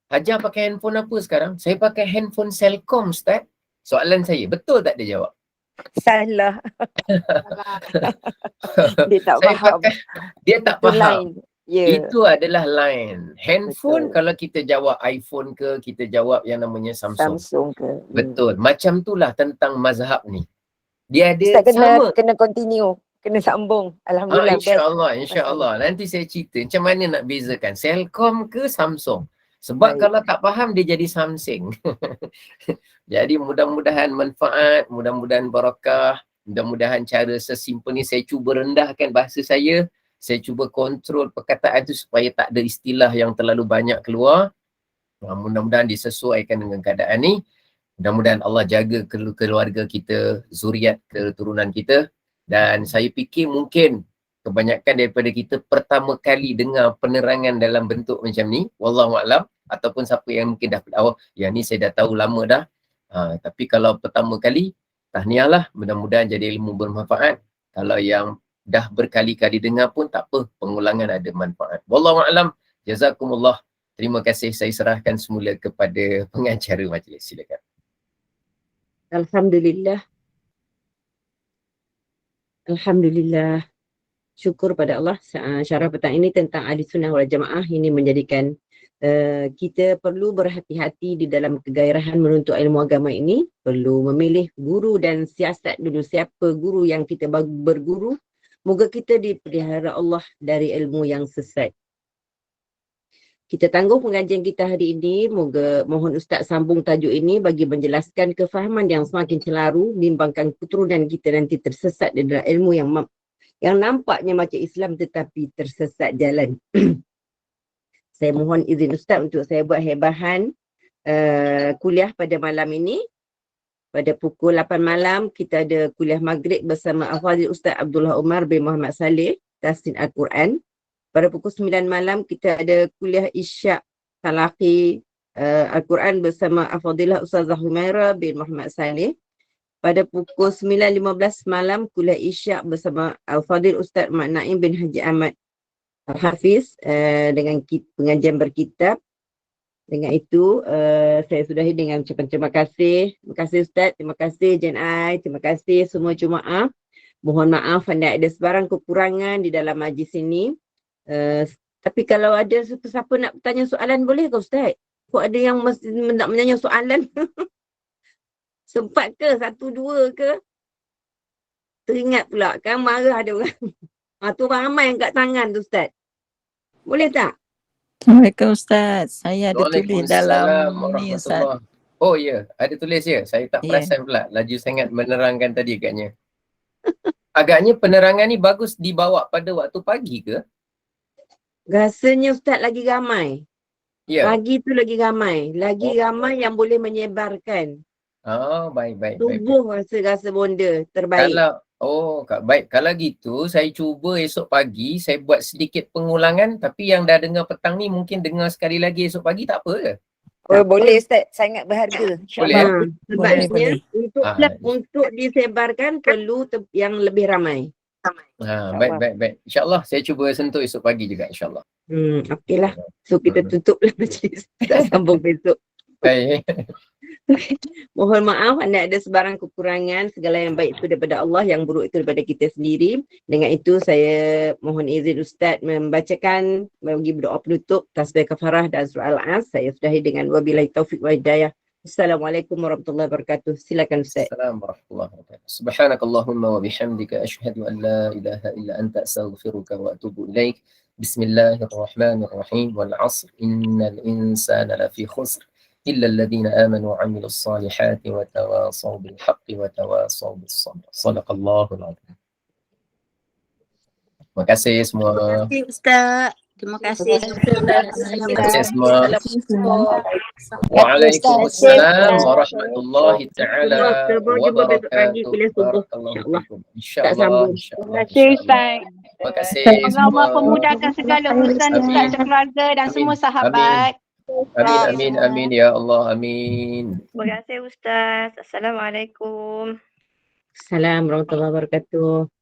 Hajar pakai handphone apa sekarang? Saya pakai handphone Celcom, Ustaz. Soalan saya, betul tak dia jawab? Salah. Dia tak Saya faham. pakai, dia tak Itu faham. line. Ya. Itu adalah line. Handphone Betul. kalau kita jawab iPhone ke, kita jawab yang namanya Samsung. Samsung ke. Betul. Macam itulah tentang mazhab ni. Dia ada Ustaz sama. kena continue. Kena sambung. Alhamdulillah best. InsyaAllah. Nanti saya cerita macam mana nak bezakan Celcom ke Samsung. Sebab Baik. kalau tak faham dia jadi Samsung. Jadi mudah-mudahan manfaat, mudah-mudahan barakah, mudah-mudahan cara sesimpel ni saya cuba rendahkan bahasa saya cuba kontrol perkataan tu supaya tak ada istilah yang terlalu banyak keluar. Mudah-mudahan disesuaikan dengan keadaan ni. Mudah-mudahan Allah jaga keluarga kita, zuriat keturunan kita. Dan saya fikir mungkin kebanyakan daripada kita pertama kali dengar penerangan dalam bentuk macam ni. Wallahualam. Ataupun siapa yang mungkin dah yang ni saya dah tahu lama dah. Tapi kalau pertama kali, tahniahlah. Mudah-mudahan jadi ilmu bermanfaat. Kalau yang dah berkali-kali dengar pun tak apa. Pengulangan ada manfaat. Wallahualam. Jazakumullah. Terima kasih. Saya serahkan semula kepada pengacara majlis. Silakan. Alhamdulillah. Alhamdulillah. Syukur pada Allah. Syarah petang ini tentang Ahli Sunnah wal Jamaah ini menjadikan kita perlu berhati-hati di dalam kegairahan menuntut ilmu agama ini. Perlu memilih guru dan siasat dulu siapa guru yang kita berguru. Moga kita dipelihara Allah dari ilmu yang sesat. Kita tangguh pengajian kita hari ini. Mohon Ustaz sambung tajuk ini bagi menjelaskan kefahaman yang semakin celaru, bimbangkan keturunan kita nanti tersesat di dalam ilmu yang nampaknya macam Islam tetapi tersesat jalan. Saya mohon izin Ustaz untuk saya buat hebahan kuliah pada malam ini. Pada pukul 8 malam kita ada kuliah maghrib bersama Al-Fadhil Ustaz Abdullah Umar bin Muhammad Saleh, Tafsir Al-Quran. Pada pukul 9 malam kita ada kuliah Isyak Talaqi Al-Quran bersama Al-Fadhilah Ustazah Humaira bin Muhammad Saleh. Pada pukul 9.15 malam kuliah Isyak bersama Al-Fadhil Ustaz Mak Naim bin Haji Ahmad Al-Hafiz dengan pengajian berkitab. Dengan itu saya sudahi dengan ucapan terima kasih. Terima kasih Ustaz, terima kasih Jen Ai, terima kasih semua jemaah. Mohon maaf anda ada sebarang kekurangan di dalam majlis ini. Tapi kalau ada siapa nak bertanya soalan boleh ke Ustaz? Kok ada yang mesti nak menanya soalan? Sempat ke? 1, 2 ke? Teringat pula kan marah ada orang. Tu ramai yang kat tangan tu Ustaz. Boleh tak? Assalamualaikum Ustaz. Saya ada tulis dalam ni Ustaz. Oh ya, ada tulis ya. Saya tak perasan pula. Laju sangat menerangkan tadi agaknya. Agaknya penerangan ni bagus dibawa pada waktu pagi ke? Rasanya Ustaz lagi ramai. Ya. Pagi tu lagi ramai. Lagi ramai yang boleh menyebarkan. Oh, baik. Tubuh rasa bonda terbaik. Baik. Kalau gitu, saya cuba esok pagi, saya buat sedikit pengulangan. Tapi yang dah dengar petang ni mungkin dengar sekali lagi esok pagi, tak apa ke? Oh, boleh Ustaz. Sangat berharga. Boleh. Sebabnya untuk disebarkan perlu yang lebih ramai. Baik. InsyaAllah saya cuba sentuh esok pagi juga insyaAllah. Okeylah. So kita tutuplah majlis. Tak sambung besok. Baik. Mohon maaf anda ada sebarang kekurangan. Segala yang baik itu daripada Allah, yang buruk itu daripada kita sendiri. Dengan itu saya mohon izin Ustaz membacakan bagi berdoa penutup tasbih kafarah dan surah Al-As. Saya sudahi dengan wabillahi taufiq wa hidayah. Assalamualaikum warahmatullahi wabarakatuh. Silakan Ustaz. Assalamualaikum warahmatullahi wabarakatuh. Subhanakallahumma wa bihamdika asyhadu an la ilaha illa anta astaghfiruka wa atubu ilaik. Bismillahirrahmanirrahim. Wal 'asr innal insana lafi khusr illa alladhina amanu wa 'amilus salihati wa tawasaw bil haqqi wa tawasaw bis sabr. Shadaqallahul 'azim. Terima kasih semua. Terima kasih Ustaz. Terima kasih. Terima kasih semua. Waalaikumsalam warahmatullahi taala wabarakatuh. InsyaAllah. Terima kasih Ustaz. Terima kasih Semoga Allah pemudahkan segala urusan Ustaz sekeluarga dan semua sahabat. Amin ya Allah, amin. Terima kasih Ustaz. Assalamualaikum. Assalamualaikum warahmatullahi wabarakatuh.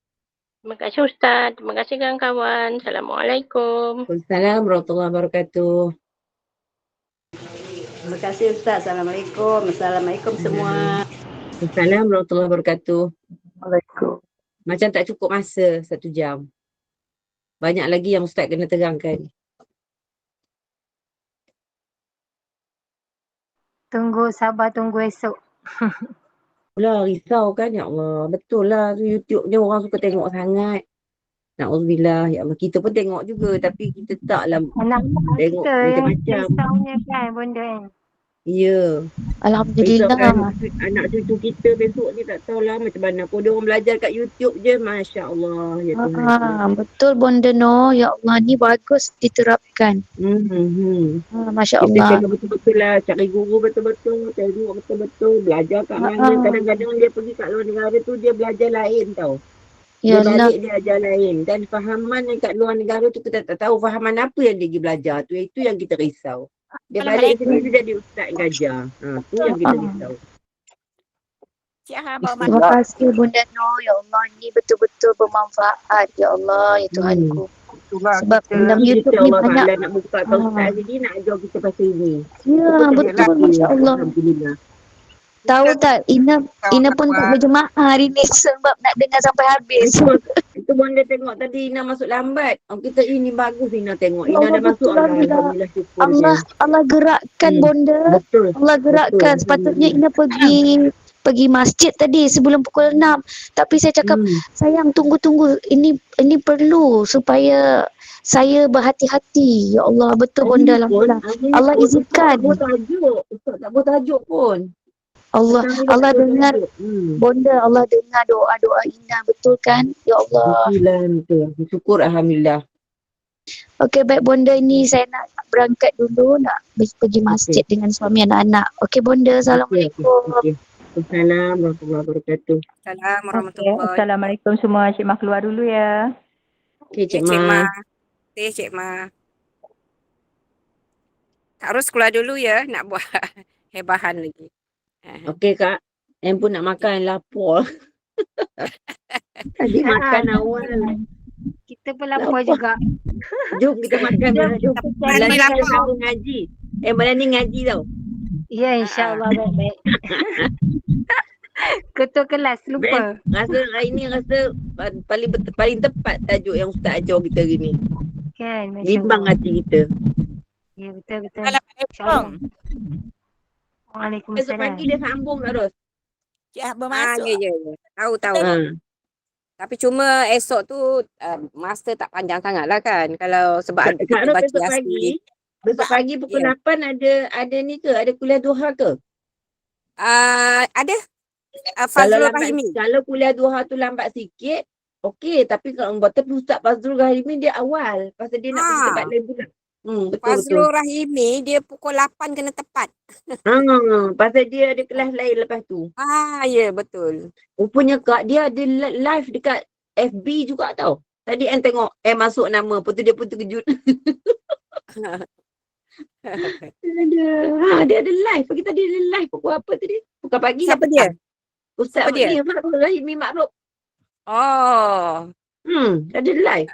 Terima kasih Ustaz. Terima kasih kawan-kawan. Assalamualaikum. Assalamualaikum warahmatullahi wabarakatuh. Terima kasih Ustaz. Assalamualaikum. Assalamualaikum semua. Assalamualaikum warahmatullahi wabarakatuh. Waalaikumsalam. Macam tak cukup masa 1 jam. Banyak lagi yang Ustaz kena terangkan. Tunggu, sabar tunggu esok. Pula risau kan, ya Allah. Betul lah tu YouTube ni orang suka tengok sangat. Na'udzubillah, ya Allah. Kita pun tengok juga tapi kita taklah Anak-anak tengok kita yang macam-macam. risaunya kan benda kan. Ya. Alhamdulillah. Besok kan anak cucu kita besok ni tak tahulah macam mana pun dia orang belajar kat YouTube je. Masya Allah. Ya Tuhan. Betul Bonda no. Ya Allah, ni bagus diterapkan. Masya Kita Allah. kena betul-betul lah cari guru betul-betul, tengok betul-betul, belajar kat mana. Kadang-kadang dia pergi kat luar negara tu dia belajar lain tau. Dia Yalah. balik dia ajar lain. Dan fahaman yang kat luar negara tu kita tak tahu fahaman apa yang dia pergi belajar tu. Itu yang kita risau. Dia balik sini dia jadi ustaz yang ajar. Tu yang kita risau. Cik Ha bawa Terima kasih Bunda No. Ya Allah, ni betul-betul bermanfaat. Ya Allah, ya Tuhanku. Itulah Sebab kita dalam YouTube Kita ni Allah banyak. Ta'ala nak buka kau ustaz hari ni nak ajar kita pasal ini. Ya, betul. Masya Allah. Alhamdulillah. Tahu tak, Ina pun tak berjemaah hari ni sebab nak dengar sampai habis. Itu Bonda tengok tadi Ina masuk lambat. Kita ini bagus Ina tengok. Ina Allah, dah masuk. betul lah, Alhamdulillah syukur Allah gerakkan Bonda. Betul. Allah gerakkan. Betul. Sepatutnya Ina pergi masjid tadi sebelum pukul 6. Tapi saya cakap, sayang tunggu. Ini perlu supaya saya berhati-hati. Ya Allah, betul Bonda. Alhamdulillah. Allah izinkan. Ustaz tak buat tajuk pun. Allah dengar Bonda, Allah dengar doa-doa Ina, betul kan? Ya Allah. Betul. Syukur Alhamdulillah. Okey, baik Bonda, ini saya nak berangkat dulu, nak pergi masjid dengan suami anak-anak. Okey Bonda, Assalamualaikum. Okay. Assalamualaikum warahmatullahi wabarakatuh. Assalamualaikum warahmatullahi. Assalamualaikum semua. Cik Ma keluar dulu ya. Okey Cik Cik Ma. Cik Ma. Harus keluar dulu ya, nak buat hebahan lagi. Okey Kak. Em pun nak makan lapar. Tadi makan awal. Kita pun lapar juga. Jom kita makan. Jom. Malam ni kita sambung ngaji. Malam ni ngaji tau. Ya, insyaAllah baik-baik. Ketua kelas lupa. Rasa hari ni paling tepat tajuk yang Ustaz ajar kita hari ni. Kan, Bimbang hati kita. Ya, betul-betul. Assalamualaikum. Besok Waalaikumsalam. pagi dia sambung terus. Cik Ha bermasuk. Ya. Tahu. Ha. Tapi cuma esok tu masa tak panjang sangat lah kan. Kalau sebab Kak Ros baca besok pagi pukul 8 ada ni ke? Ada kuliah duha ke? ada Kalau Fazlul Rahimi. Kalau kuliah duha tu lambat sikit, okey. Tapi kalau tapi Ustaz Fazlul Rahimi dia awal. Pasal dia nak pergi tempat lain pula. Betul. Fazlul Rahimi dia pukul 8 kena tepat. Pasal dia ada kelas lain lepas tu. Ya betul. Rupanya Kak dia ada live dekat FB juga tau. Tadi Ann tengok masuk nama, lepas tu dia pun terkejut. Dia ada live. Pagi tadi ada live pukul apa tadi? Pukul pagi. Siapa dia? Ustaz Siapa dia? Rahimi Ma'ruf. Oh. Ada live.